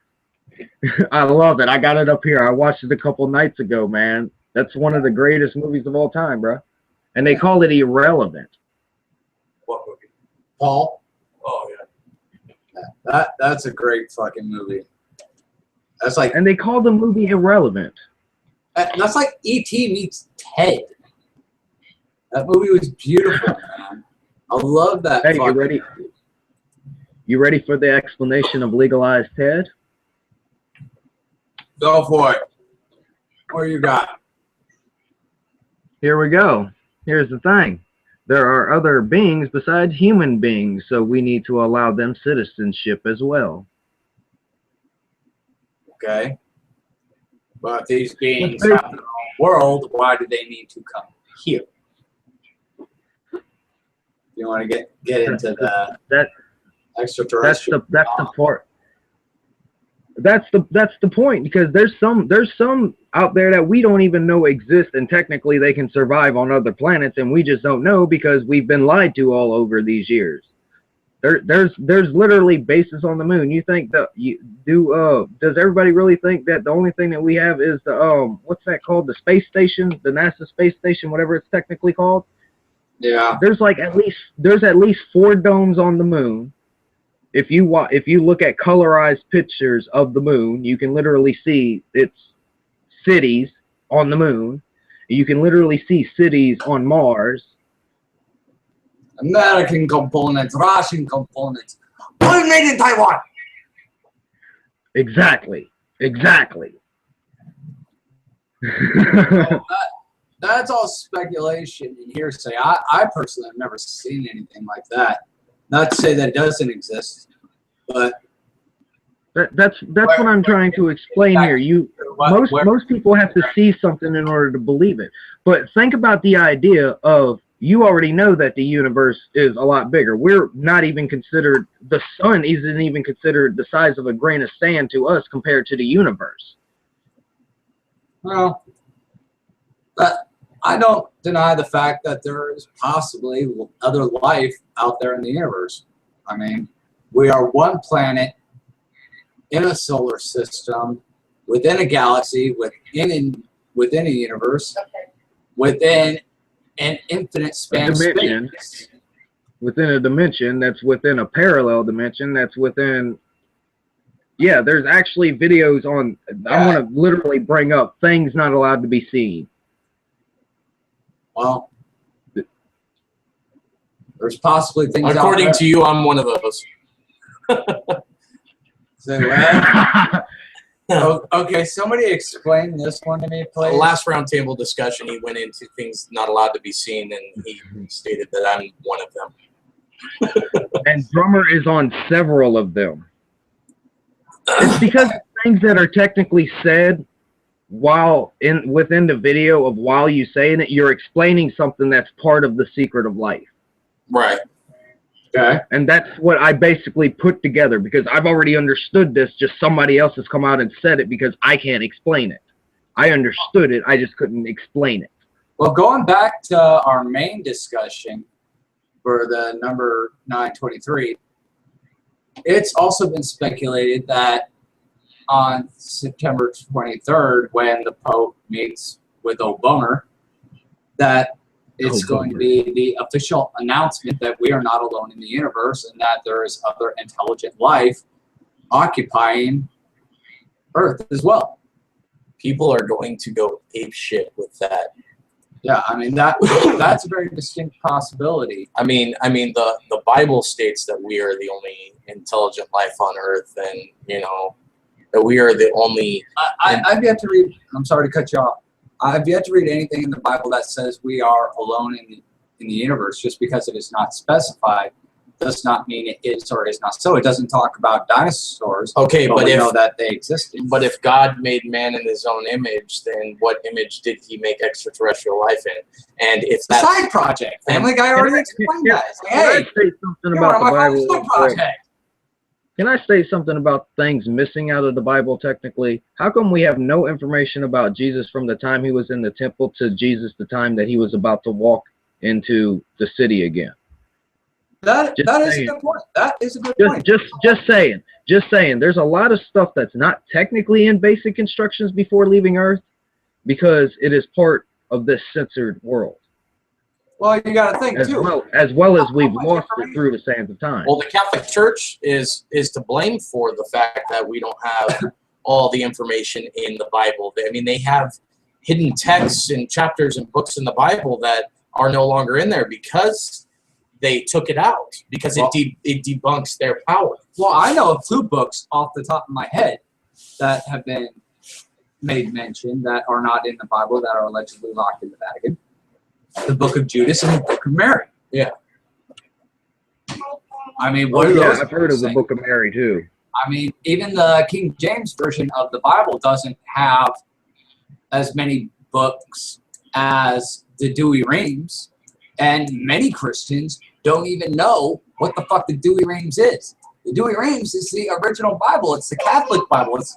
I love it. I got it up here. I watched it a couple nights ago, man. That's one of the greatest movies of all time, bro. And they call it irrelevant. What movie? Paul. Oh yeah. That's a great fucking movie. That's like And they call the movie irrelevant. that's like E.T. meets Ted. That movie was beautiful, man. I love that. Hey, you ready? You ready for the explanation of legalized Ted? Go for it. What you got? Here we go. Here's the thing. There are other beings besides human beings, so we need to allow them citizenship as well. Okay. But these beings have their own world. Why do they need to come here? You want to get into the extraterrestrial? That's the part. That's the point, because there's some out there that we don't even know exist, and technically they can survive on other planets, and we just don't know because we've been lied to all over these years. There's literally bases on the moon. You think that does everybody really think that the only thing that we have is the what's that called, the space station, the NASA space station, whatever it's technically called? Yeah. There's at least 4 domes on the moon. If you look at colorized pictures of the moon, you can literally see its cities on the moon. You can literally see cities on Mars. American components, Russian components, all made in Taiwan. Exactly. That's all speculation and hearsay. I personally have never seen anything like that. Not to say that it doesn't exist, but that's what I'm trying to explain here. Most people have to see something in order to believe it. But think about the idea of, you already know that the universe is a lot bigger. We're not even considered, the sun isn't even considered the size of a grain of sand to us compared to the universe. well, I don't deny the fact that there is possibly other life out there in the universe. I mean, we are one planet in a solar system, within a galaxy, within a universe, within an infinite span of space. Within a dimension that's within a parallel dimension that's within. Yeah, there's actually videos on. I want to literally bring up things not allowed to be seen. Well, there's possibly things. According to you, I'm one of those. Say what? Okay, somebody explain this one to me, please. Last roundtable discussion, he went into things not allowed to be seen, and he stated that I'm one of them. And Drummer is on several of them. It's because things that are technically said while within the video of while you saying it, you're explaining something that's part of the secret of life. Right. Okay. And that's what I basically put together, because I've already understood this, just somebody else has come out and said it because I can't explain it. I understood it, I just couldn't explain it. Well, going back to our main discussion for the number 923, it's also been speculated that on September 23rd when the Pope meets with Obama that it's going to be the official announcement that we are not alone in the universe and that there is other intelligent life occupying Earth as well. People are going to go ape shit with that. Yeah, I mean that's a very distinct possibility. I mean, the Bible states that we are the only intelligent life on Earth, and that we are the only. I've yet to read. I'm sorry to cut you off. I've yet to read anything in the Bible that says we are alone in the universe. Just because it is not specified does not mean it is or is not so. It doesn't talk about dinosaurs. Okay, but we if know that they existed. But if God made man in His own image, then what image did He make extraterrestrial life in? And if It's a that's side project. Family Guy already explained that. It's like, Can I hey, say something you're one about of the my Bible? father's side real quick? project. Can I say something about things missing out of the Bible technically? How come we have no information about Jesus from the time he was in the temple to Jesus the time that he was about to walk into the city again? That Just is a saying. good point. That is a good point. Just saying. There's a lot of stuff that's not technically in basic instructions before leaving Earth because it is part of this censored world. Well, you got to think too. As well as we've much lost it information? through the sands of time. well, the Catholic Church is to blame for the fact that we don't have all the information in the Bible. I mean, they have hidden texts and chapters and books in the Bible that are no longer in there because they took it out because it debunks their power. Well, I know of 2 books off the top of my head that have been made mention that are not in the Bible that are allegedly locked in the Vatican. The Book of Judas and the Book of Mary. Yeah. I mean, what are those? I've heard of the saying? Book of Mary too. I mean, even the King James version of the Bible doesn't have as many books as the Douay-Rheims, and many Christians don't even know what the fuck the Douay-Rheims is. The Douay-Rheims is the original Bible. It's the Catholic Bible. It's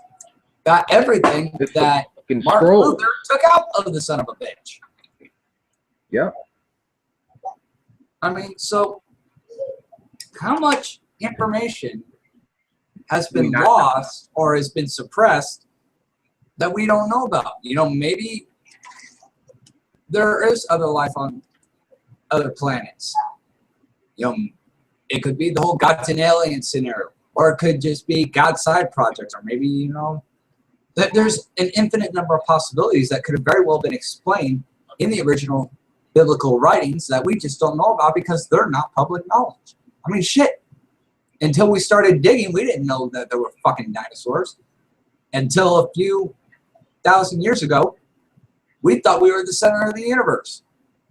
got everything It's the that fucking Martin scroll. Luther took out of the son of a bitch. Yeah. I mean, so how much information has been lost or has been suppressed that we don't know about? Maybe there is other life on other planets. It could be the whole God's an alien scenario, or it could just be God's side projects, or maybe, that there's an infinite number of possibilities that could have very well been explained in the original biblical writings that we just don't know about because they're not public knowledge. I mean, shit. Until we started digging, we didn't know that there were fucking dinosaurs. Until a few thousand years ago, we thought we were the center of the universe.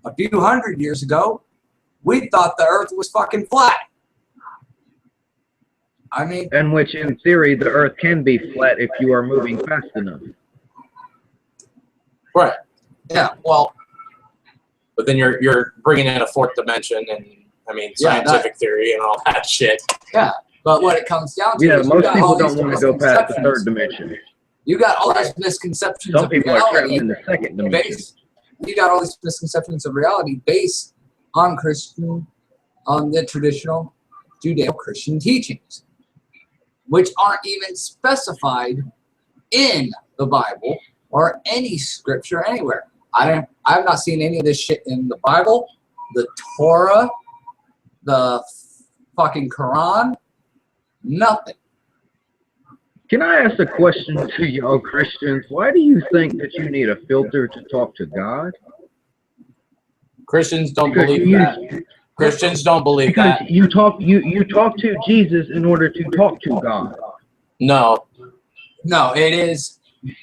A few hundred years ago, we thought the earth was fucking flat. I mean, And which, in theory, the Earth can be flat if you are moving fast enough. Right. yeah, well, But then you're bringing in a 4th dimension and scientific theory and all that shit. but what it comes down to Yeah, is you most got people all don't these want to go past the misconceptions. third dimension. You got all these misconceptions Some of people are trapped reality in the second dimension. you got all these misconceptions of reality based on the traditional Judeo-Christian teachings, which aren't even specified in the Bible or any scripture anywhere. I've not seen any of this shit in the Bible, the Torah, the fucking Quran, nothing. Can I ask a question to y'all Christians? Why do you think that you need a filter to talk to God? Christians don't Because believe you that. Christians don't believe Because that. you talk to Jesus in order to talk to God. No. No, it is.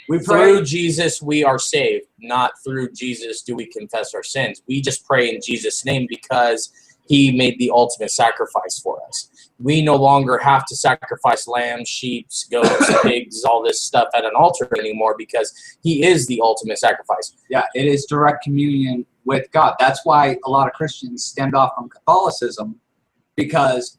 We Through pray. Jesus, we are saved. Not through Jesus do we confess our sins. We just pray in Jesus' name because he made the ultimate sacrifice for us. We no longer have to sacrifice lambs, sheep, goats, pigs, all this stuff at an altar anymore because he is the ultimate sacrifice. Yeah, it is direct communion with God. That's why a lot of Christians stemmed off from Catholicism, because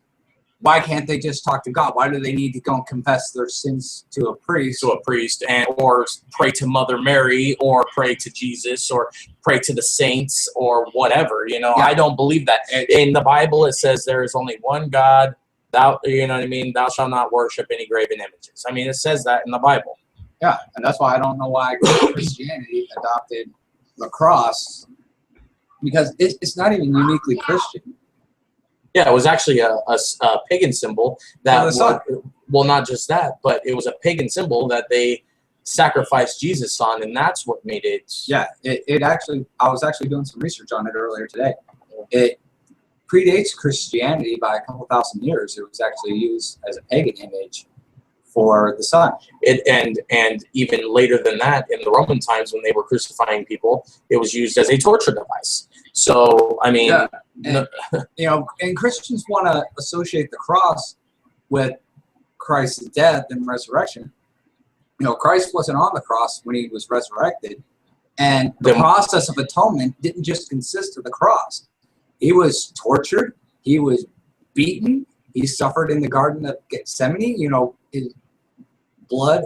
why can't they just talk to God? Why do they need to go and confess their sins to a priest? To a priest, or pray to Mother Mary, or pray to Jesus, or pray to the saints, or whatever. Yeah. I don't believe that. In the Bible, it says there is only one God, Thou, you know what I mean? Thou shalt not worship any graven images. I mean, it says that in the Bible. Yeah, and that's why I don't know why Christianity adopted the cross, because it's not even uniquely Christian. Yeah, it was actually a pagan symbol that, well, not just that, but it was a pagan symbol that they sacrificed Jesus on, and that's what made it. Yeah, it actually, I was actually doing some research on it earlier today. It predates Christianity by a couple thousand years. It was actually used as a pagan image for the sun. And even later than that, in the Roman times when they were crucifying people, it was used as a torture device. So, I mean, yeah. And, you know, and Christians want to associate the cross with Christ's death and resurrection. You know, Christ wasn't on the cross when he was resurrected, and the process of atonement didn't just consist of the cross. He was tortured, he was beaten, he suffered in the Garden of Gethsemane, you know, his blood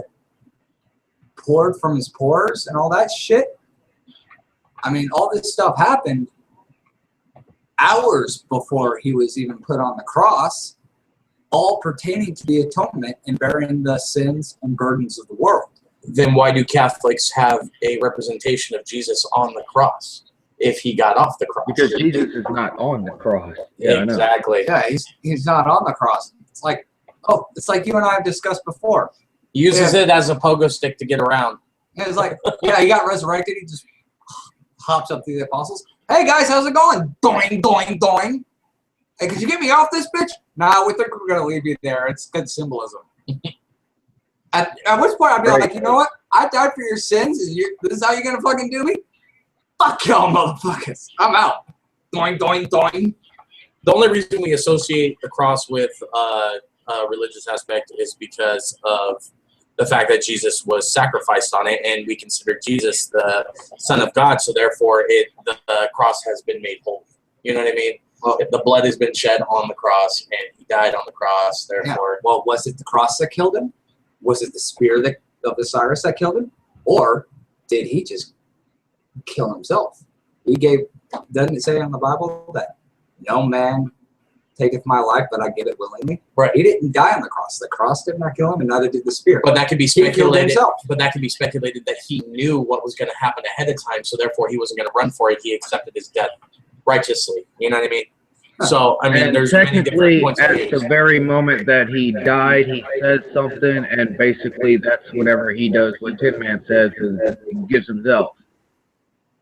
poured from his pores and all that shit. I mean, all this stuff happened hours before he was even put on the cross, all pertaining to the atonement and bearing the sins and burdens of the world. Then why do Catholics have a representation of Jesus on the cross if he got off the cross? Because Jesus is not on the cross. Yeah, exactly. Yeah, he's not on the cross. It's like, oh, it's like you and I have discussed before. He uses it as a pogo stick to get around. And it's like, yeah, he got resurrected. He just hops up to the apostles. Hey, guys, how's it going? Doing, doing, doing. Hey, could you get me off this bitch? Nah, we think we're going to leave you there. It's good symbolism. At which point I'd be like, you know what? I died for your sins. This is how you're going to fucking do me? Fuck y'all, motherfuckers. I'm out. Doing, doing, doing. The only reason we associate the cross with a religious aspect is because of the fact that Jesus was sacrificed on it, and we consider Jesus the Son of God, so therefore the cross has been made holy. You know what I mean? Well, the blood has been shed on the cross, and he died on the cross, therefore. Yeah. Well, was it the cross that killed him? Was it the spear of Osiris that killed him? Or did he just kill himself? Doesn't it say in the Bible that no man taketh my life, but I give it willingly? Right. He didn't die on the cross. The cross did not kill him, and neither did the spear. But that could be speculated. He killed himself. But that could be speculated that he knew what was going to happen ahead of time, so therefore he wasn't going to run for it. He accepted his death righteously. You know what I mean? So, I mean, and there's many different points of view. at the very moment that he died, he says something, and basically that's whatever he does. What Tin Man says is he gives himself.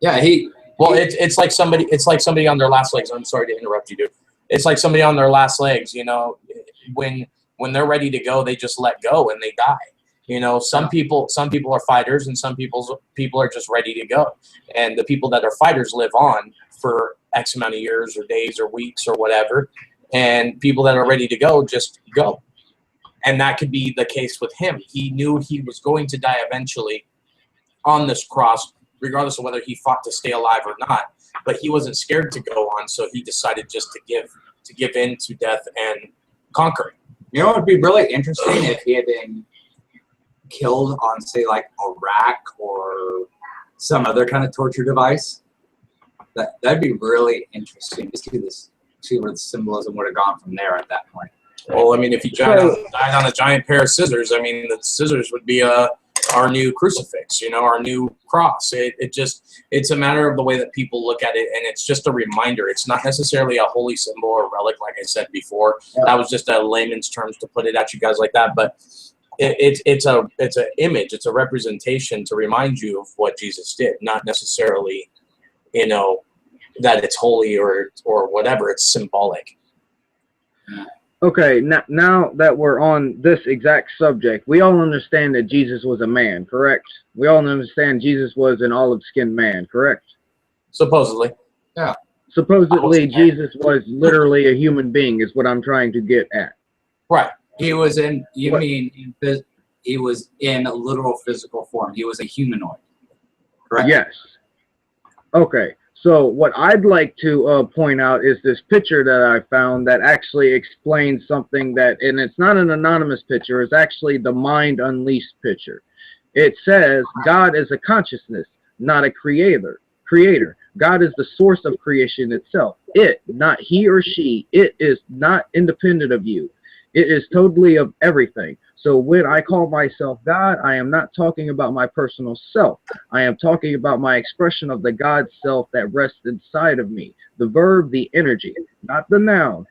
Yeah, it's like somebody on their last legs. I'm sorry to interrupt you, dude. It's like somebody on their last legs. You know, when they're ready to go, they just let go and they die. You know, some people are fighters, and some people are just ready to go. And the people that are fighters live on for X amount of years or days or weeks or whatever. And people that are ready to go just go. And that could be the case with him. He knew he was going to die eventually on this cross, regardless of whether he fought to stay alive or not. But he wasn't scared to go on, so he decided just to give in to death and conquer. You know what would be really interesting if he had been killed on, say, like a rack or some other kind of torture device? That'd be really interesting to see where the symbolism would have gone from there at that point. Well, I mean, if he died on a giant pair of scissors, I mean, the scissors would be our new crucifix, you know, our new cross. It's a matter of the way that people look at it, and it's just a reminder. It's not necessarily a holy symbol or relic, like I said before. Yeah. That was just a layman's terms to put it at you guys like that, but it's an image, it's a representation to remind you of what Jesus did, not necessarily, you know, that it's holy or whatever. It's symbolic. Okay, now that we're on this exact subject, we all understand that Jesus was a man, correct? We all understand Jesus was an olive-skinned man, correct? Supposedly. Yeah. Supposedly, Jesus was literally a human being, is what I'm trying to get at. Right. He was in, he was in a literal physical form. He was a humanoid, correct? Yes. Okay. So what I'd like to point out is this picture that I found that actually explains something that, and it's not an anonymous picture, it's actually the Mind Unleashed picture. It says God is a consciousness, not a creator. God is the source of creation itself. It, not he or she, it is not independent of you. It is totally of everything. So when I call myself God, I am not talking about my personal self. I am talking about my expression of the God self that rests inside of me. The verb, the energy, not the noun.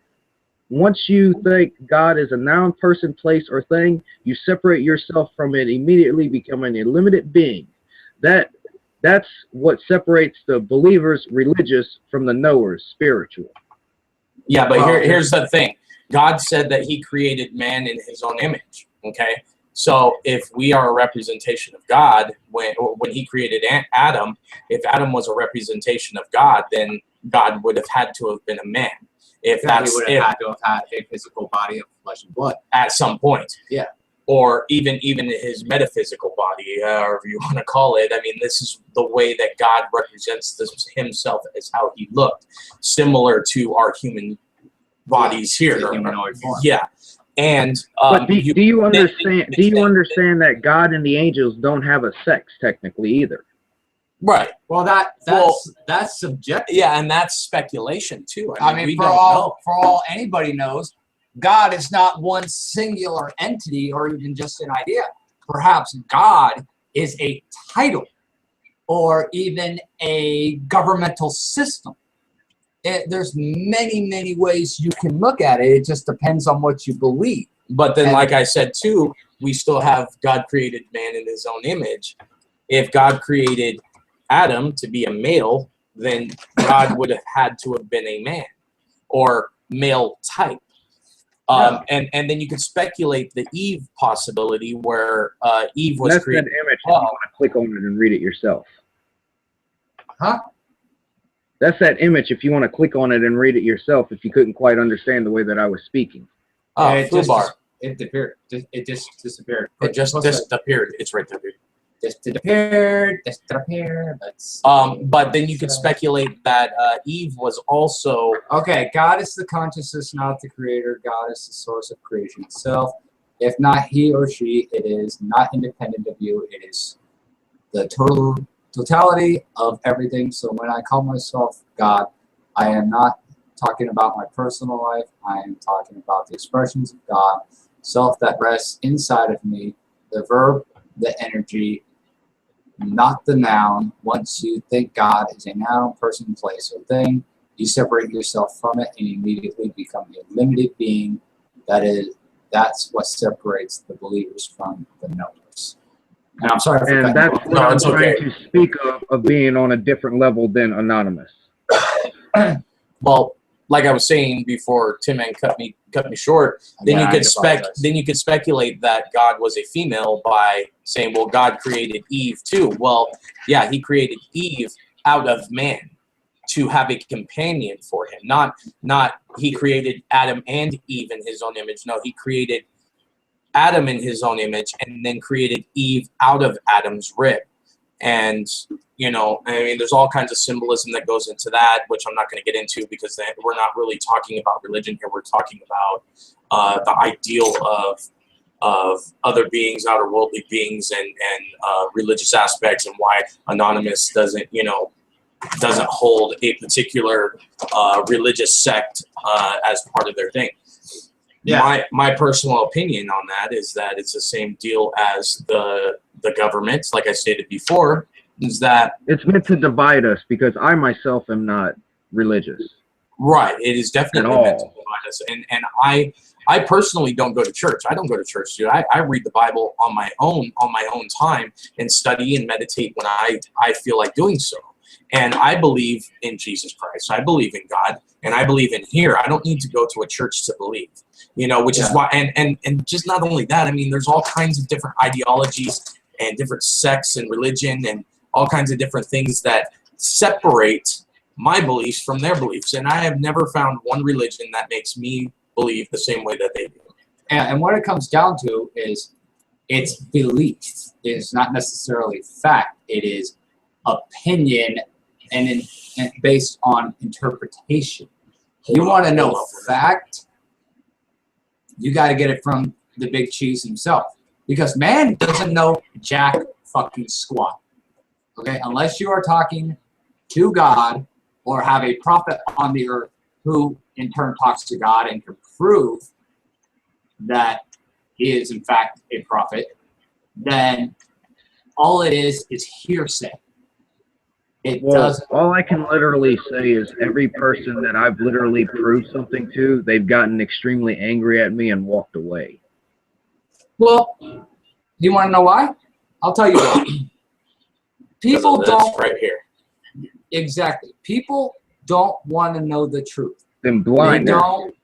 Once you think God is a noun, person, place, or thing, you separate yourself from it, immediately becoming a limited being. That's what separates the believers religious from the knowers spiritual. Yeah, but Well, here's the thing. God said that he created man in his own image. Okay. So if we are a representation of God, when he created Adam, if Adam was a representation of God, then God would have had to have been a man. If He that's would have had to have had a physical body of flesh and blood. at some point. Yeah. Or even his metaphysical body, however you want to call it. I mean, this is the way that God represents himself as how he looked, similar to our human bodies here. The humanoid form. Yeah. And But do you understand? Do you understand that God and the angels don't have a sex technically either? Right. Well, that's subjective. Yeah, and that's speculation too. I mean, we for don't all know. for all anybody knows, God is not one singular entity or even just an idea. Perhaps God is a title or even a governmental system. There's many ways you can look at it. It just depends on what you believe. But then, And- like I said too, we still have God created man in his own image. If God created Adam to be a male, then God would have had to have been a man or male type. And then you could speculate the Eve possibility where Eve was That's created. that image. If you want to click on it and read it yourself. Huh? That's that image. If you want to click on it and read it yourself, if you couldn't quite understand the way that I was speaking. Oh, it just Fubar. it disappeared. It just disappeared. It just disappeared. It's right there, dude. Just disappeared. But then you could speculate that Eve was also Okay, God is the consciousness, not the creator. God is the source of creation itself. If not he or she, it is not independent of you. It is the totality of everything. So when I call myself God, I am not talking about my personal life. I am talking about the expressions of God, self that rests inside of me, the verb, the energy, not the noun. Once you think God is a noun, person, place, or thing, you separate yourself from it and immediately become a limited being. That's what separates the believers from the knowers. And I'm sorry for And cutting that's you off. what No, I'm it's trying okay. to speak of being on a different level than anonymous. well, like I was saying before, Tim Man cut me short. Then Yeah, I you could apologize. then you could speculate that God was a female by saying, well, God created Eve too. Well, yeah, he created Eve out of man to have a companion for him. Not he created Adam and Eve in his own image. No, he created Adam in his own image and then created Eve out of Adam's rib. And, you know, I mean, there's all kinds of symbolism that goes into that, which I'm not going to get into because we're not really talking about religion here. We're talking about the ideal of other beings, outer worldly beings, and religious aspects, and why Anonymous doesn't hold a particular religious sect as part of their thing. Yeah. My personal opinion on that is that it's the same deal as the government, like I stated before, is that It's meant to divide us because I myself am not religious. right, it is definitely At meant to all. divide us. And I personally don't go to church. I don't go to church, dude. I read the Bible on my own time and study and meditate when I feel like doing so. And I believe in Jesus Christ. I believe in God, and I believe in here. I don't need to go to a church to believe, you know, which is why, and just not only that, I mean, there's all kinds of different ideologies and different sects and religion and all kinds of different things that separate my beliefs from their beliefs. And I have never found one religion that makes me believe the same way that they do. And what it comes down to is it's belief. It's not necessarily fact. It is opinion and based on interpretation. You want to know fact, you got to get it from the big cheese himself. Because man doesn't know jack fucking squat. Okay? Unless you are talking to God or have a prophet on the earth who in turn talks to God and can prove that he is in fact a prophet, then all it is hearsay. It Well, doesn't. all I can literally say is every person that I've literally proved something to, they've gotten extremely angry at me and walked away. Well, do you want to know why? I'll tell you why. People That's don't right here. exactly. People don't want to know the truth. Then They blind. don't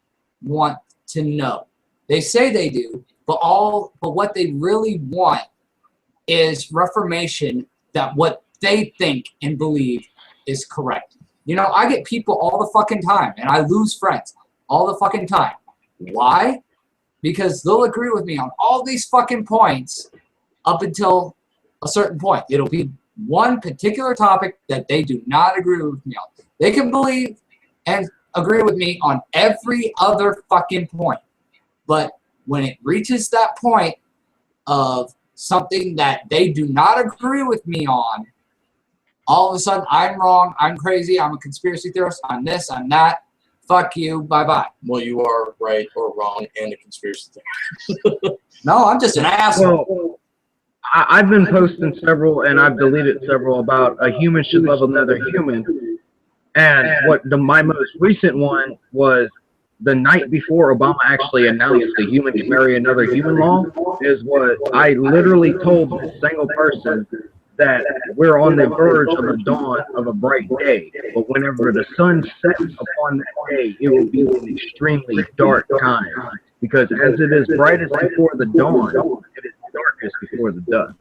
want to know. They say they do, but what they really want is reformation that what they think and believe is correct. You know, I get people all the fucking time, and I lose friends all the fucking time. Why? Because they'll agree with me on all these fucking points up until a certain point. It'll be one particular topic that they do not agree with me on. They can believe and agree with me on every other fucking point. But when it reaches that point of something that they do not agree with me on, all of a sudden I'm wrong, I'm crazy, I'm a conspiracy theorist, I'm this, I'm that. Fuck you, bye-bye. Well, you are right or wrong and a conspiracy theorist. No, I'm just an asshole. Well, I've been posting several, and I've deleted several about a human should love another human. And my most recent one was the night before Obama actually announced the human can marry another human law, is what I literally told this single person, that we're on the verge of the dawn of a bright day. But whenever the sun sets upon that day, it will be an extremely dark time. Because as it is brightest before the dawn, it is darkest before the dusk.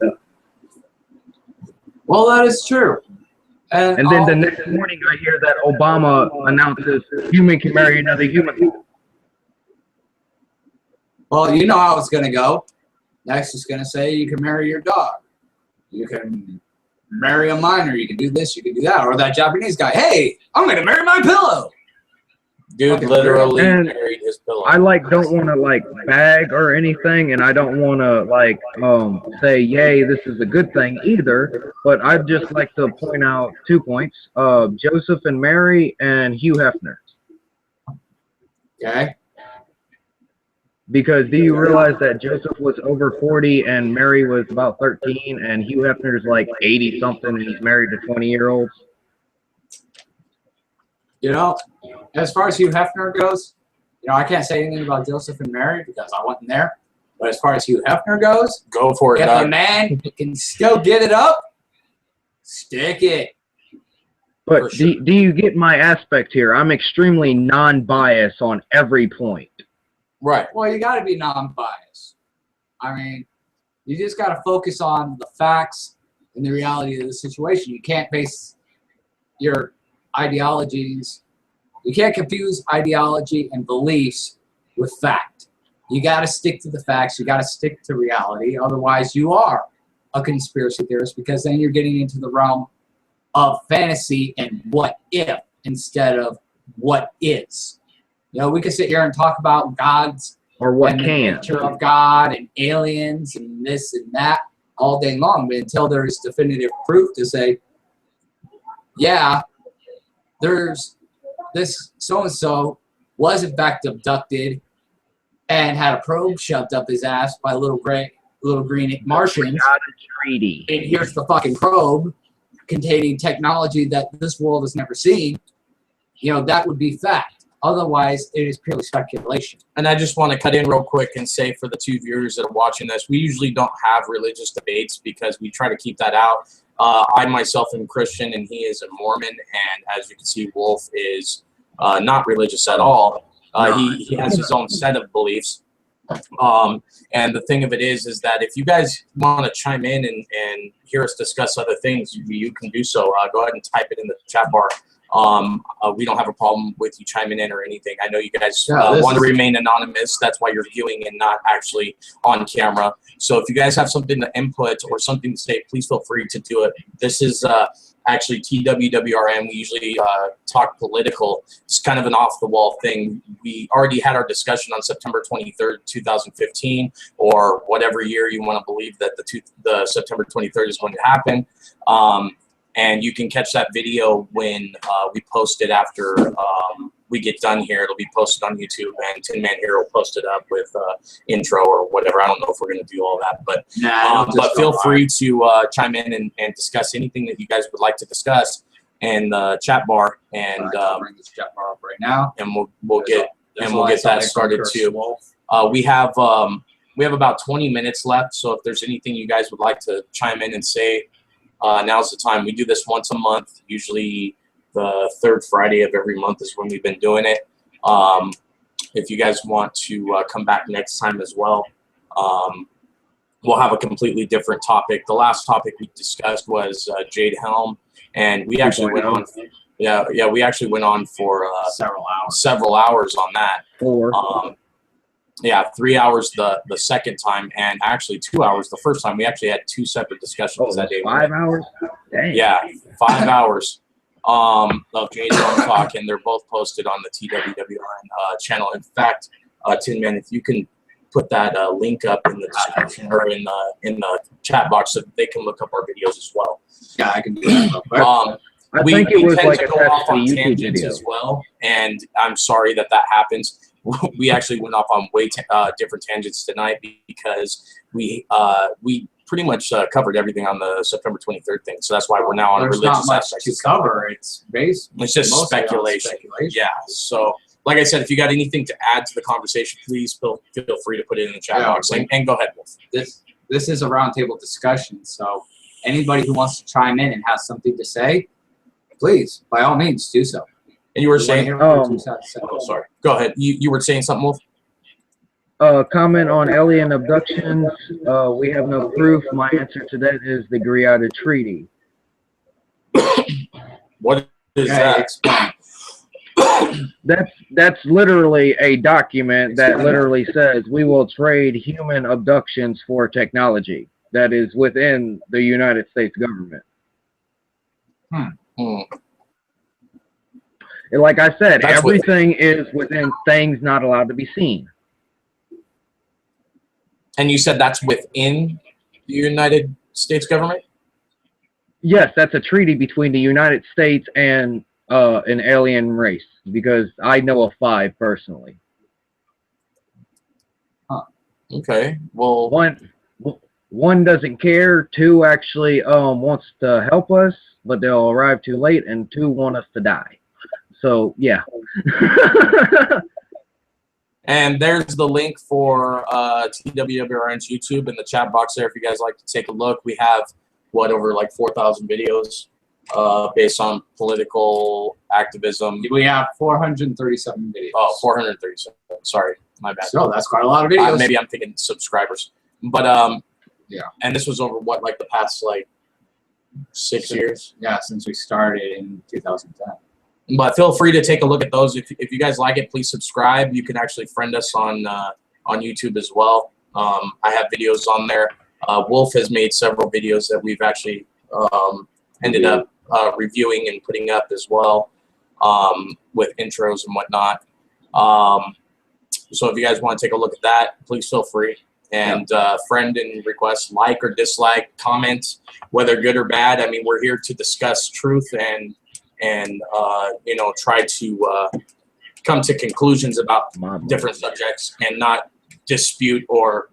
Well, that is true. And then the next morning, I hear that Obama announces human can marry another human. Well, you know how it's going to go. Next, it's going to say you can marry your dog. You can marry a minor. You can do this. You can do that. Or that Japanese guy. Hey, I'm going to marry my pillow. Dude Okay. literally And married his pillow. I don't want to bag or anything, and I don't want to say, yay, this is a good thing either. But I'd just like to point out 2 points: Joseph and Mary, and Hugh Hefner. Okay. Because do you realize that Joseph was over 40 and Mary was about 13, and Hugh Hefner's like 80 something, and he's married to 20-year-olds? You know, as far as Hugh Hefner goes, you know, I can't say anything about Joseph and Mary because I wasn't there. But as far as Hugh Hefner goes, Go for it, if a Doug. man can still get it up, stick it. But For sure. do you get my aspect here? I'm extremely non-biased on every point. Right. Well, you got to be non-biased. I mean, you just got to focus on the facts and the reality of the situation. You can't base your ideologies. You can't confuse ideology and beliefs with fact. You got to stick to the facts. You got to stick to reality. Otherwise, you are a conspiracy theorist, because then you're getting into the realm of fantasy and what if instead of what is. You know, we could sit here and talk about gods Or what and the can. nature of God and aliens and this and that all day long, but until there's definitive proof to say, yeah, there's this so-and-so was in fact abducted and had a probe shoved up his ass by little green Martians. Got a treaty. And here's the fucking probe containing technology that this world has never seen. You know, that would be fact. Otherwise, it is purely speculation. And I just want to cut in real quick and say, for the 2 viewers that are watching this, we usually don't have religious debates because we try to keep that out. I myself am Christian and he is a Mormon, and as you can see, Wolf is not religious at all. He has his own set of beliefs. And the thing of it is that if you guys want to chime in and hear us discuss other things, you can do so. Go ahead and type it in the chat bar. We don't have a problem with you chiming in or anything. I know you guys want to remain anonymous. That's why you're viewing and not actually on camera. So if you guys have something to input or something to say, please feel free to do it. This is actually TWWRM. We usually talk political. It's kind of an off-the-wall thing. We already had our discussion on September 23rd, 2015, or whatever year you want to believe that the September 23rd is going to happen. And you can catch that video when we post it after we get done here, it'll be posted on YouTube, and Tin Man here will post it up with intro or whatever. I don't know if we're going to do all that, but feel free to chime in and discuss anything that you guys would like to discuss in the chat bar, and bring this chat bar up right now, and we'll get that started too. We have about 20 minutes left, so if there's anything you guys would like to chime in and say, now's the time. We do this once a month, usually the third Friday of every month is when we've been doing it. If you guys want to come back next time as well, we'll have a completely different topic. The last topic we discussed was Jade Helm, and we actually went on. Yeah, we actually went on for several hours on that. 4. Yeah, 3 hours the second time, and actually 2 hours the first time. We actually had 2 separate discussions that day. 5 hours? Dang. Yeah, 5 hours of Jade Helm talk, and they're both posted on the TWWRN channel. In fact, Tin Man, if you can put that link up in the description or in the chat box so that they can look up our videos as well. Yeah, I can do that. I think it was tend like to a go off on YouTube tangents video as well, and I'm sorry that happens. We actually went off on way different tangents tonight because we pretty much covered everything on the September 23rd thing. So that's why we're now on There's religious not much aspects. to cover. It's based. It's just mostly on speculation. Yeah. So, like I said, if you got anything to add to the conversation, please feel free to put it in the chat box. And go ahead, Wolf. This is a roundtable discussion, so anybody who wants to chime in and has something to say, please, by all means, do so. And you were saying, oh, sorry. Go ahead. You were saying something, Wolf? Comment on alien abductions. We have no proof. My answer to that is the Greada Treaty. What is that? Explain. That's literally a document that literally says we will trade human abductions for technology that is within the United States government. And like I said, everything is within things not allowed to be seen. And you said that's within the United States government? Yes, that's a treaty between the United States and an alien race, because I know of 5 personally. Okay. Well, one doesn't care, 2 actually wants to help us, but they'll arrive too late, and 2 want us to die. So yeah. And there's the link for TWWRN's YouTube in the chat box there if you guys like to take a look. We have, over like 4,000 videos based on political activism. We have 437 videos. Oh, 437. Sorry, my bad. So that's quite a lot of videos. Maybe I'm thinking subscribers. But, yeah. And this was over, the past, 6 years? Yeah, since we started in 2010. But feel free to take a look at those. If you guys like it, please subscribe. You can actually friend us on YouTube as well. I have videos on there. Wolf has made several videos that we've actually ended up reviewing and putting up as well, with intros and whatnot. So if you guys want to take a look at that, please feel free. And friend and request, like or dislike, comment, whether good or bad. I mean, we're here to discuss truth and try to come to conclusions about different subjects and not dispute or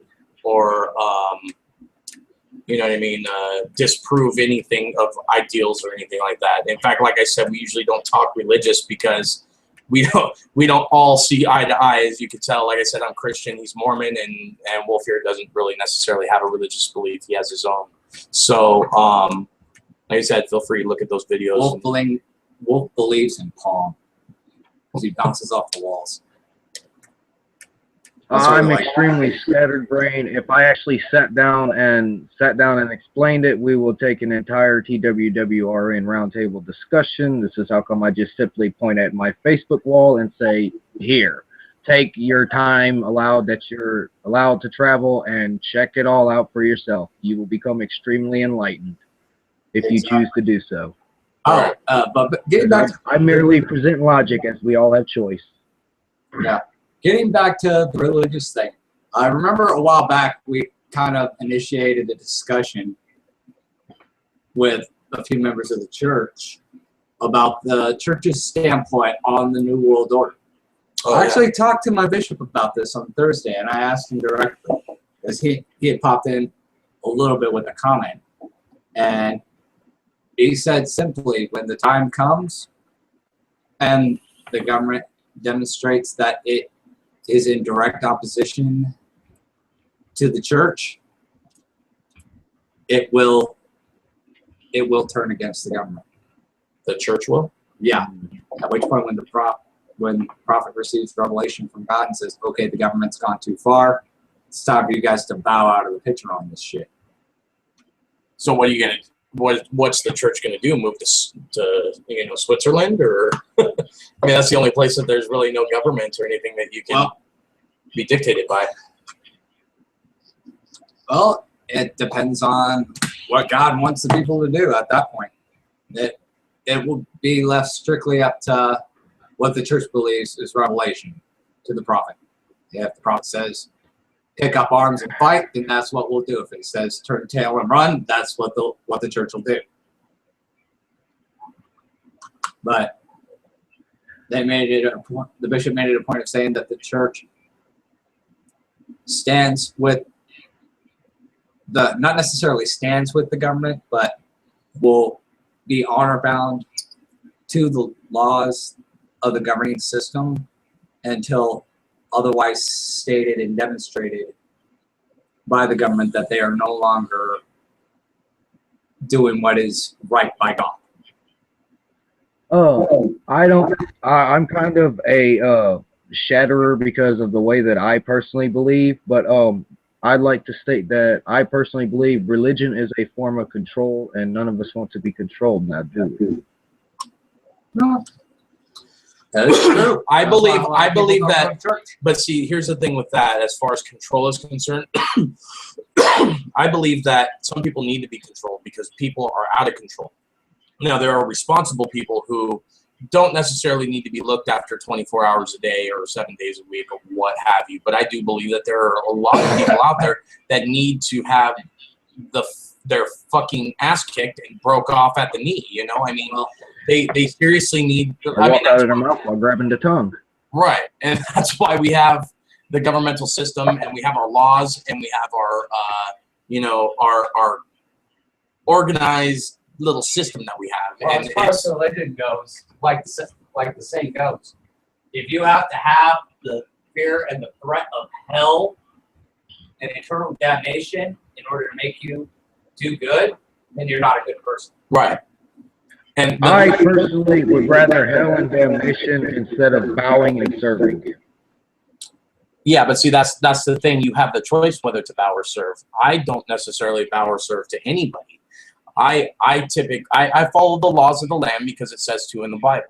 disprove anything of ideals or anything like that. In fact, like I said, we usually don't talk religious because we don't all see eye to eye. As you can tell, like I said, I'm Christian, he's Mormon, and Wolf here doesn't really necessarily have a religious belief. He has his own. So, like I said, feel free to look at those videos. Wolf believes in Palm because he bounces off the walls. I'm extremely scattered brain. If I actually sat down and explained it, we will take an entire TWWRN roundtable discussion. This is how come I just simply point at my Facebook wall and say, here, take your time that you're allowed to travel and check it all out for yourself. You will become extremely enlightened if you choose to do so. But getting back to, I merely present logic, as we all have choice. Yeah. Getting back to the religious thing, I remember a while back we kind of initiated a discussion with a few members of the church about the church's standpoint on the New World Order. Oh, I actually talked to my bishop about this on Thursday, and I asked him directly because he had popped in a little bit with a comment, and he said simply, when the time comes and the government demonstrates that it is in direct opposition to the church, it will turn against the government. The church will. Yeah. At which point, when the prophet receives revelation from God and says, "Okay, the government's gone too far. It's time for you guys to bow out of the picture on this shit." So what are you gonna? What's the church gonna do? Move to Switzerland, or I mean, that's the only place that there's really no government or anything that you can be dictated by. Well, it depends on what God wants the people to do at that point. It will be left strictly up to what the church believes is revelation to the prophet. If the prophet says, pick up arms and fight, then that's what we'll do. If it says turn tail and run, that's what the church will do. But the bishop made it a point of saying that the church stands with not necessarily stands with the government, but will be honor bound to the laws of the governing system until otherwise stated and demonstrated by the government that they are no longer doing what is right by God. Oh, I'm kind of a shatterer because of the way that I personally believe, but I'd like to state that I personally believe religion is a form of control, and none of us want to be controlled, and I do. No. That is true. I believe that. Church. But see, here's the thing with that. As far as control is concerned, I believe that some people need to be controlled because people are out of control. Now, there are responsible people who don't necessarily need to be looked after 24 hours a day or 7 days a week or what have you. But I do believe that there are a lot of people out there that need to have their fucking ass kicked and broke off at the knee. You know, I mean, they seriously need. I walk out of their mouth while grabbing the tongue. Right, and that's why we have the governmental system, and we have our laws, and we have our, our organized little system that we have. Well, And as far as religion goes, like the saying goes, if you have to have the fear and the threat of hell and eternal damnation in order to make you do good, then you're not a good person. right. And I personally would rather hell and damnation instead of bowing and serving. yeah, but see, that's the thing. You have the choice whether to bow or serve. I don't necessarily bow or serve to anybody. I follow the laws of the land because it says to in the Bible.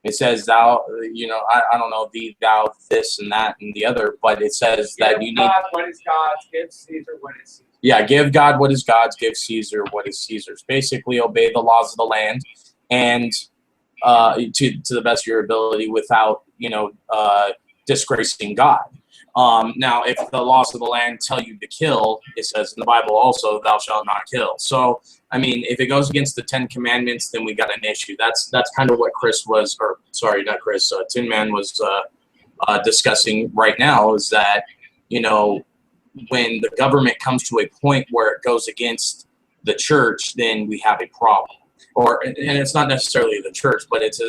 It says thou, I don't know, thee, thou, this and that and the other, but it says that you need. God what is God's, give Caesar what is Caesar. Yeah, give God what is God's, give Caesar what is Caesar's. Basically, obey the laws of the land, and to the best of your ability, without disgracing God. Now, if the laws of the land tell you to kill, it says in the Bible also, "Thou shalt not kill." So, I mean, if it goes against the 10 Commandments, then we got an issue. That's kind of what Tin Man was discussing right now. Is that when the government comes to a point where it goes against the church, then we have a problem. And it's not necessarily the church, but it's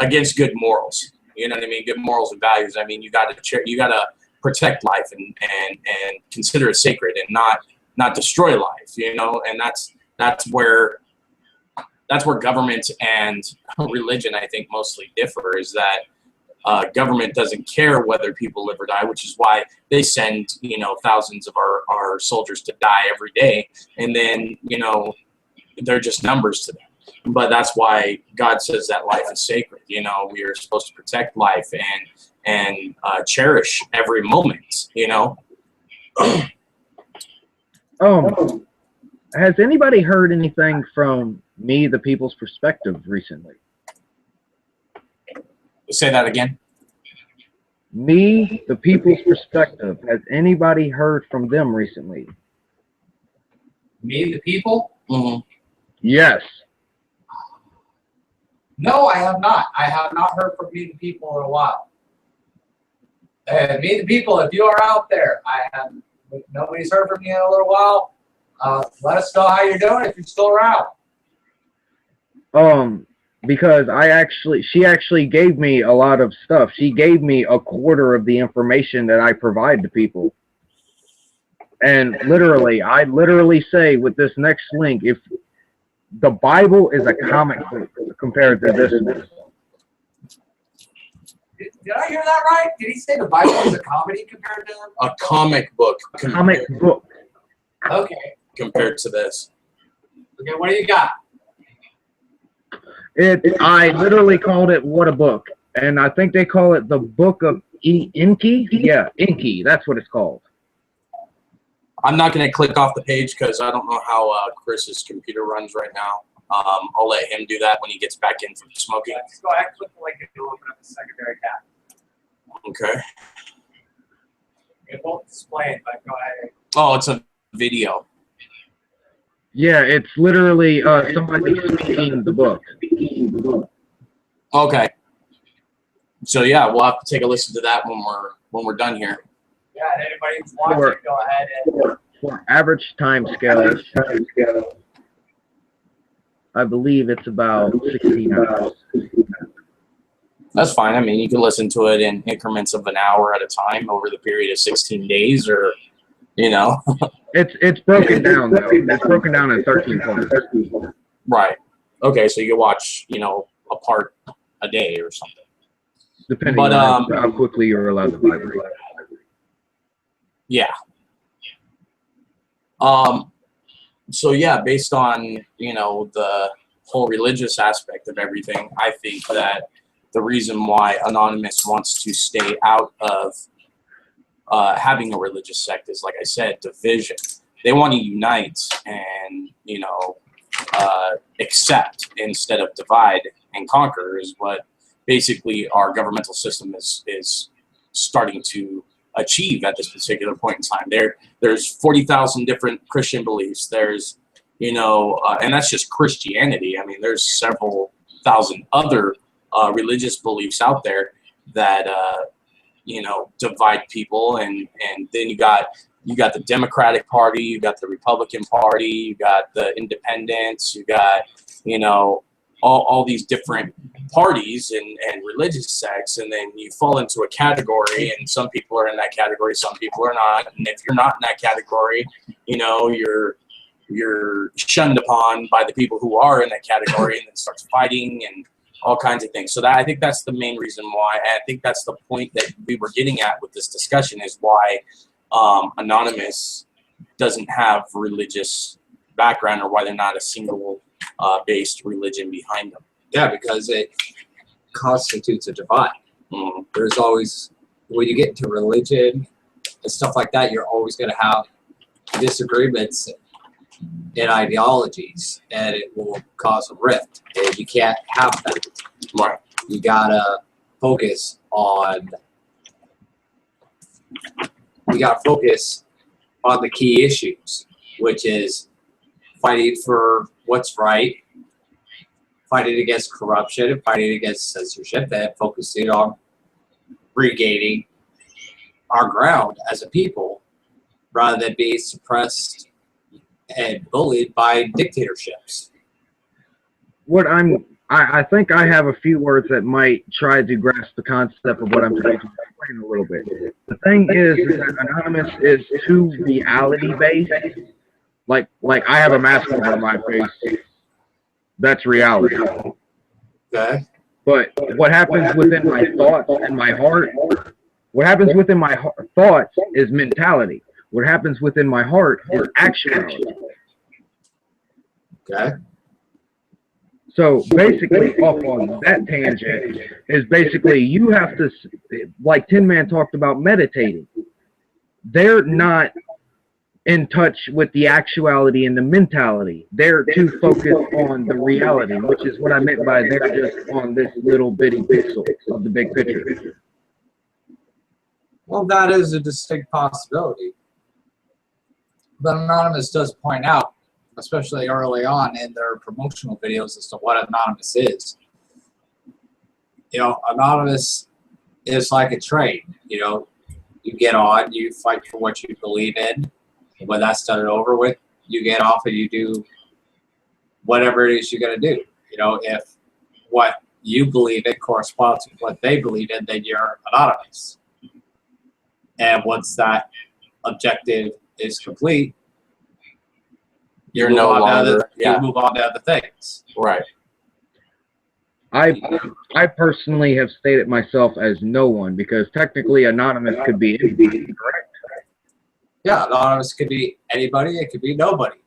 against good morals. You know what I mean? Good morals and values. I mean, you got to protect life and consider it sacred and not destroy life. And that's where government and religion, I think, mostly differ. Is that government doesn't care whether people live or die, which is why they send thousands of our soldiers to die every day, and then they're just numbers to them. But that's why God says that life is sacred. We are supposed to protect life and cherish every moment. Has anybody heard anything from me, the people's perspective, recently? Say that again. Me, the people's perspective. Has anybody heard from them recently? Me, the people? Mm-hmm. Yes. No, I have not. I have not heard from Meet the People in a while. Meet the People, if you are out there, nobody's heard from you in a little while. Let us know how you're doing if you're still around. Because she actually gave me a lot of stuff. She gave me a quarter of the information that I provide to people. And I literally say with this next link, if the Bible is a comic book compared to this one. Did I hear that right? Did he say the Bible is a comedy compared to A comic book. Comic book. Okay. Compared to this. Okay, what do you got? I literally called it What a Book. And I think they call it the Book of Enki. Yeah, Enki. That's what it's called. I'm not going to click off the page because I don't know how Chris's computer runs right now. I'll let him do that when he gets back in from smoking. Just go ahead, click the link and you'll open up the secondary tab. Okay. It won't display it, but go ahead. Oh, it's a video. Yeah, it's literally somebody speaking the book. Okay. So yeah, we'll have to take a listen to that when we're done here. Yeah, and anybody who's watching, go ahead and For average time scale, I believe it's about 16 hours. That's fine. I mean, you can listen to it in increments of an hour at a time over the period of 16 days, or It's broken down though. It's broken down in 13 parts. Right. Okay, so you can watch, a part a day or something. Depending But, on how quickly you're allowed to vibrate. Yeah. So yeah, based on, the whole religious aspect of everything, I think that the reason why Anonymous wants to stay out of having a religious sect is, like I said, division. They want to unite and, accept instead of divide and conquer is what basically our governmental system is starting to achieve at this particular point in time. There's 40,000 different Christian beliefs. There's, and that's just Christianity. I mean, there's several thousand other religious beliefs out there that, divide people. And then you got the Democratic Party, you got the Republican Party, you got the Independents, you got, all these different parties and religious sects, and then you fall into a category, and some people are in that category, some people are not. And if you're not in that category, you're shunned upon by the people who are in that category, and then starts fighting and all kinds of things. So I think that's the main reason why. I think that's the point that we were getting at with this discussion, is why Anonymous doesn't have religious background, or why they're not a single based religion behind them. Yeah, because it constitutes a divide. Mm-hmm. There's always, when you get into religion and stuff like that, you're always going to have disagreements in ideologies, and it will cause a rift. And you can't have that. Right. You gotta focus on. You gotta focus on the key issues, which is fighting for what's right, fighting against corruption, and fighting against censorship, and focusing on regaining our ground as a people, rather than being suppressed and bullied by dictatorships. I think I have a few words that might try to grasp the concept of what I'm trying to explain a little bit. The thing is that Anonymous is too reality based. Like I have a mask over my face. That's reality. Okay. But what happens within my thoughts and my heart, what happens within my thoughts is mentality. What happens within my heart is actuality. Okay. So basically, off on that tangent is basically you have to, like Tin Man talked about, meditating. They're not in touch with the actuality and the mentality. They're too focused on the reality, which is what I meant by they're just on this little bitty pixel of the big picture. Well, that is a distinct possibility. But Anonymous does point out, especially early on in their promotional videos, as to what Anonymous is. anonymous is like a train. You get on, you fight for what you believe in. And when that's done and over with, you get off and you do whatever it is you're going to do. If what you believe in corresponds with what they believe in, then you're anonymous. And once that objective is complete, You're move no on to longer, you move on to other things. right. I personally have stated myself as no one because technically anonymous could be anybody, correct? Yeah, anonymous could be anybody, it could be nobody.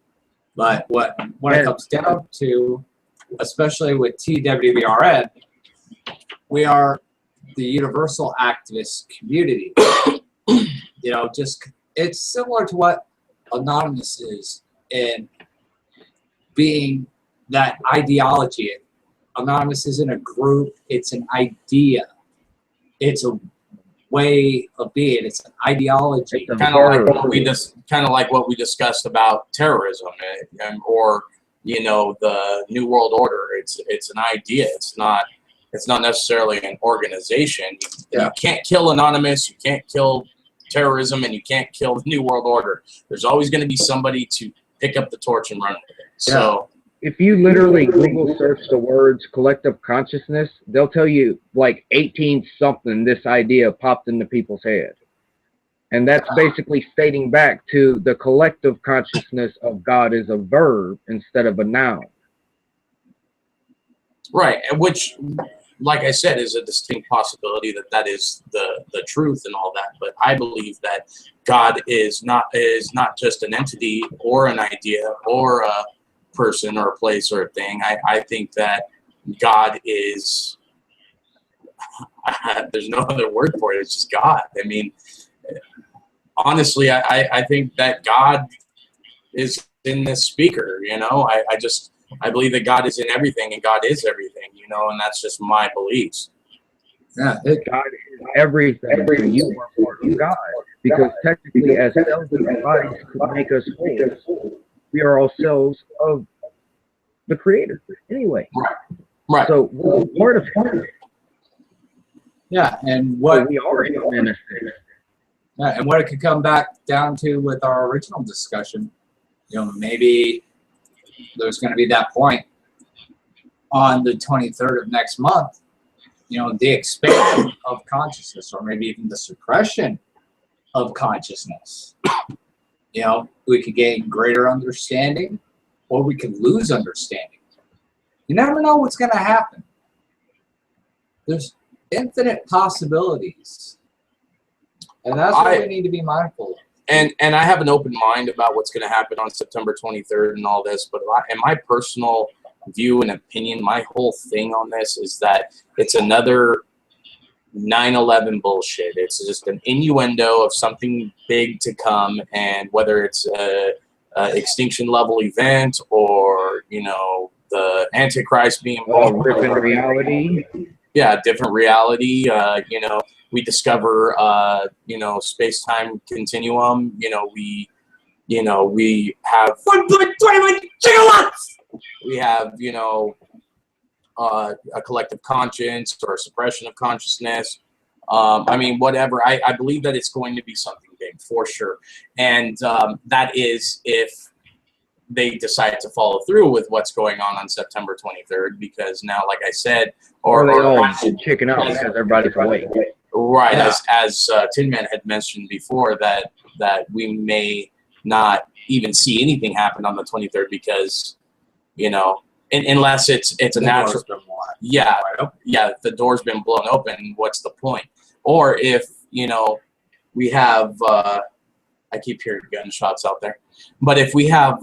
But when it comes down to, especially with TWBRN, we are the universal activist community. It's similar to what anonymous is in being that ideology. Anonymous isn't a group, it's an idea. It's a way of being. It's an ideology. It's a Kind of like verb. what we discussed about terrorism, or the New World Order. It's an idea. It's not necessarily an organization. You can't kill Anonymous. You can't kill terrorism, and you can't kill the New World Order. There's always going to be somebody to pick up the torch and run with it. So if you literally Google search the words collective consciousness, they'll tell you like 18 something this idea popped into people's head. And that's basically stating back to the collective consciousness of God is a verb instead of a noun. right, which, like I said, is a distinct possibility that is the truth and all that. But I believe that God is not just an entity or an idea or a person or a place or a thing. I think that God is, there's no other word for it. It's just God. I mean, honestly, I think that God is in this speaker. I believe that God is in everything and God is everything, and that's just my beliefs. Yeah, God is everything. You are part of God. Because technically, as cells in our bodies could make us whole, we are all cells of the Creator. Anyway. Right. So we're part of Him. Yeah, and what we are in. Yeah, and what it could come back down to with our original discussion, maybe there's going to be that point on the 23rd of next month, the expansion of consciousness, or maybe even the suppression of consciousness. We could gain greater understanding, or we could lose understanding. You never know what's going to happen. There's infinite possibilities. And that's what we need to be mindful of. And I have an open mind about what's going to happen on September 23rd and all this, but in my personal view and opinion, my whole thing on this is that it's another 9/11 bullshit. It's just an innuendo of something big to come, and whether it's a extinction level event or the Antichrist being born, different reality. Yeah, different reality. We discover space-time continuum. We have 1.21 gigawatts. We have a collective conscience or a suppression of consciousness. Whatever. I believe that it's going to be something big for sure, and that is if they decide to follow through with what's going on September 23rd, because now, like I said, or they all chicken out because everybody's awake. Right, yeah. As Tin Man had mentioned before, that we may not even see anything happen on the 23rd because, unless it's a natural. Yeah, the door's been blown open. What's the point? Or if we have. I keep hearing gunshots out there, but if we have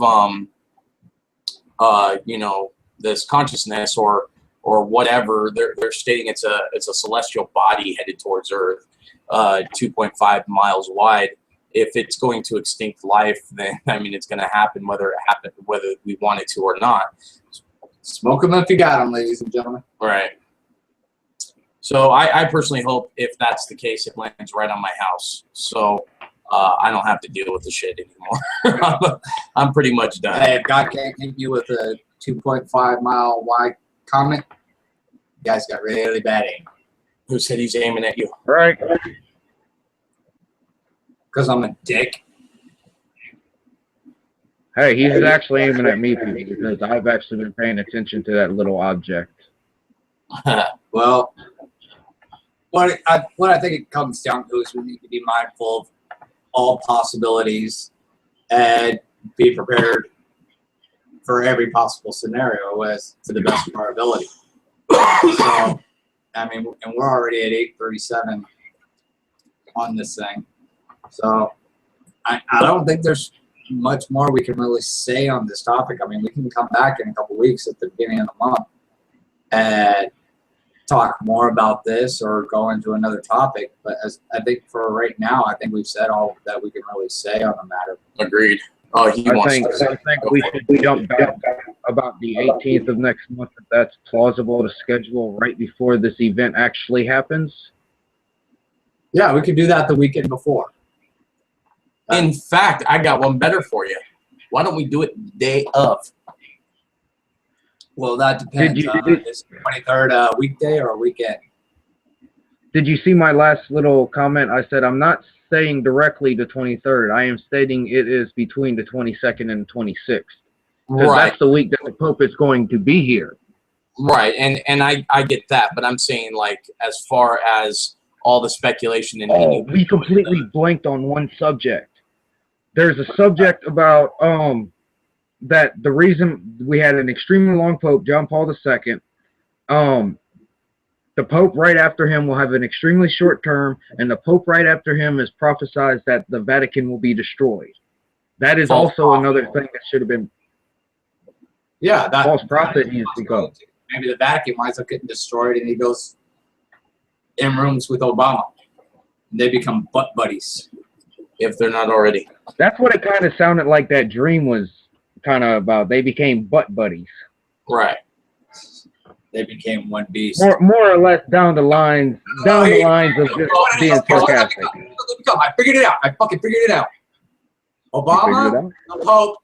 this consciousness or whatever, they're stating it's a celestial body headed towards Earth, 2.5 miles wide. If it's going to extinct life, then it's going to happen whether we want it to or not. Smoke them if you got them, ladies and gentlemen. Right. So I personally hope if that's the case, it lands right on my house. So I don't have to deal with the shit anymore. I'm pretty much done. Hey, if God can't hit you with a 2.5 mile wide comment, you guys got really bad aim. Who said he's aiming at you? Right. Because I'm a dick. Hey, he's actually aiming at me because I've actually been paying attention to that little object. Well, what I think it comes down to is we need to be mindful of all possibilities and be prepared for every possible scenario as to the best of our ability. So, I mean, and we're already at 8:37 on this thing. So, I don't think there's much more we can really say on this topic. I mean, we can come back in a couple weeks at the beginning of the month and talk more about this or go into another topic. But as I think for right now, I think we've said all that we can really say on the matter. Agreed. Oh, he wants I think we should jump back about the 18th of next month if that's plausible to schedule right before this event actually happens. Yeah, we could do that the weekend before. In fact, I got one better for you. Why don't we do it the day of? Well, that depends. Is 23rd a weekday or a weekend? Did you see my last little comment? I said I'm not saying directly the 23rd. I am stating it is between the 22nd and the 26th. Because Right, that's the week that the Pope is going to be here. right, and I get that, but I'm saying like as far as all the speculation and Oh, we completely blanked on one subject. There's a subject about that the reason we had an extremely long Pope, John Paul II. The Pope right after him will have an extremely short term, and the Pope right after him is prophesied that the Vatican will be destroyed. That is also another thing that should have been Yeah, that false prophet needs to go. Maybe the Vatican winds up getting destroyed, and he goes in rooms with Obama. And they become butt buddies. if they're not already. That's what it kind of sounded like that dream was kind of about. They became butt buddies. Right. They became one beast. More or less down the lines of just being sarcastic. I figured it out. I fucking figured it out. You figured Obama, it out? the Pope,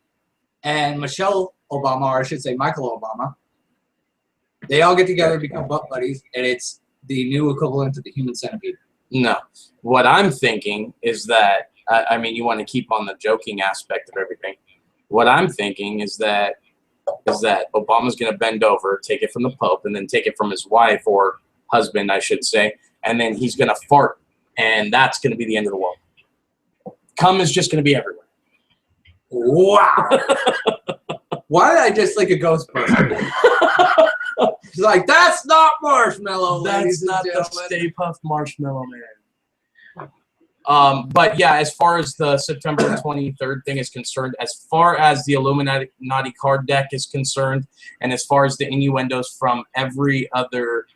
and Michelle Obama, or I should say Michael Obama, they all get together and become butt buddies, and it's the new equivalent to the human centipede. No. What I'm thinking is that, I mean, you want to keep on the joking aspect of everything. What I'm thinking is that Obama's going to bend over, take it from the Pope, and then take it from his wife or husband, I should say, and then he's going to fart, and that's going to be the end of the world. Cum is just going to be everywhere. Wow. Why did I just think of Ghostbusters? She's like, that's not marshmallow, ladies and gentlemen. Stay Puft Marshmallow Man. But yeah, as far as the September 23rd thing is concerned, as far as the Illuminati card deck is concerned, and as far as the innuendos from every other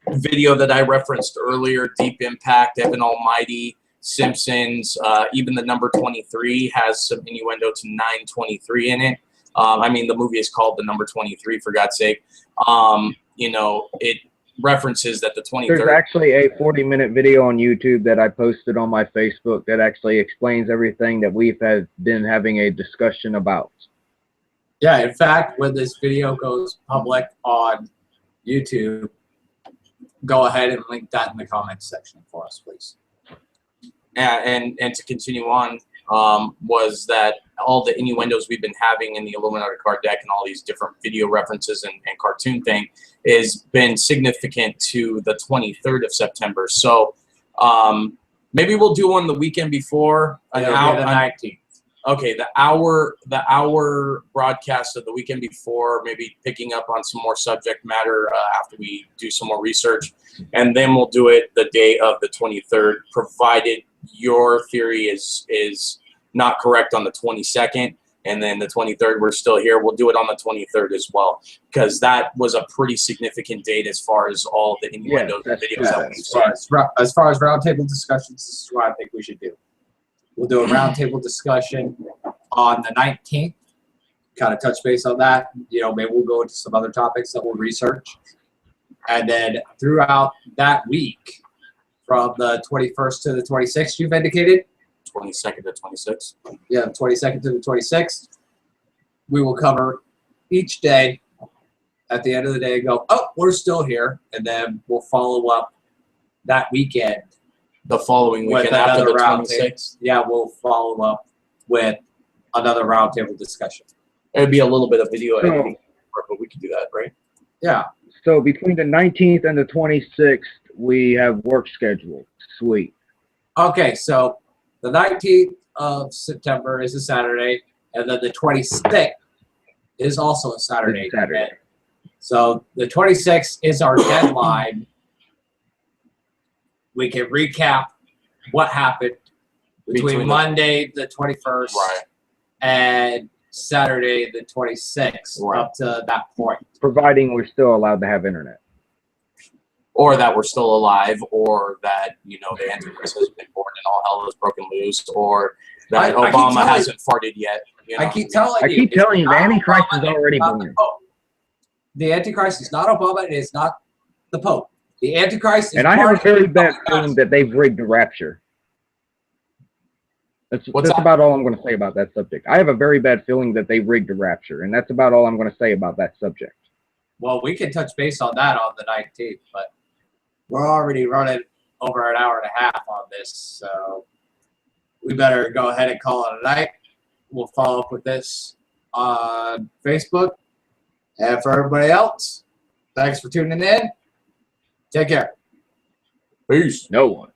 video that I referenced earlier, Deep Impact, Evan Almighty, Simpsons, even the number 23 has some innuendo to 923 in it. I mean, the movie is called The Number 23, for God's sake. You know, it references that the 23rd. There's actually a 40-minute video on YouTube that I posted on my Facebook that actually explains everything that we've been having a discussion about. Yeah, in fact, when this video goes public on YouTube, go ahead and link that in the comments section for us, please. And to continue on, was that all the innuendos we've been having in the Illuminati card deck and all these different video references and cartoon thing has been significant to the 23rd of September. So maybe we'll do one the weekend before. The 19th. Okay, the hour broadcast of the weekend before, maybe picking up on some more subject matter after we do some more research, and then we'll do it the day of the 23rd, provided your theory is not correct on the 22nd, and then the 23rd we're still here. We'll do it on the 23rd as well, because that was a pretty significant date as far as all the innuendos and videos that we've seen. As far as roundtable discussions, this is what I think we should do. We'll do a roundtable discussion on the 19th, kind of touch base on that. You know, maybe we'll go into some other topics that we'll research. And then throughout that week, from the 21st to the 26th, you've indicated? 22nd to 26th. Yeah, 22nd to the 26th. We will cover each day at the end of the day go, oh, we're still here, and then we'll follow up that weekend. The following With weekend after another the round 26th. Yeah, we'll follow up with another roundtable discussion. It'd be a little bit of video So- editing, but we could do that, right? Yeah. So between the 19th and the 26th, we have work scheduled. Sweet. Okay, so the 19th of September is a Saturday, and then the 26th is also a Saturday. It's Saturday. So the 26th is our deadline. We can recap what happened between Between the- Monday the 21st Right. and Saturday the 26th Right. up to that point. Providing we're still allowed to have internet. Or that we're still alive, or that, you know, the Antichrist has been born and all hell has broken loose, or that I keep Obama telling- hasn't farted yet. You know? I keep telling I you. keep it's telling you, the not Antichrist Obama, is it's already not the born. Pope. The Antichrist is not Obama. It is not the Pope. The Antichrist is And I have a part of very the bad Republican feeling that they've rigged the rapture. That's What's that? about all I'm going to say about that subject. I have a very bad feeling that they rigged the rapture, and that's about all I'm going to say about that subject. Well, we can touch base on that on the 19th, but we're already running over an hour and a half on this, so we better go ahead and call it a night. We'll follow up with this on Facebook. And for everybody else, thanks for tuning in. Take care. Peace. No one.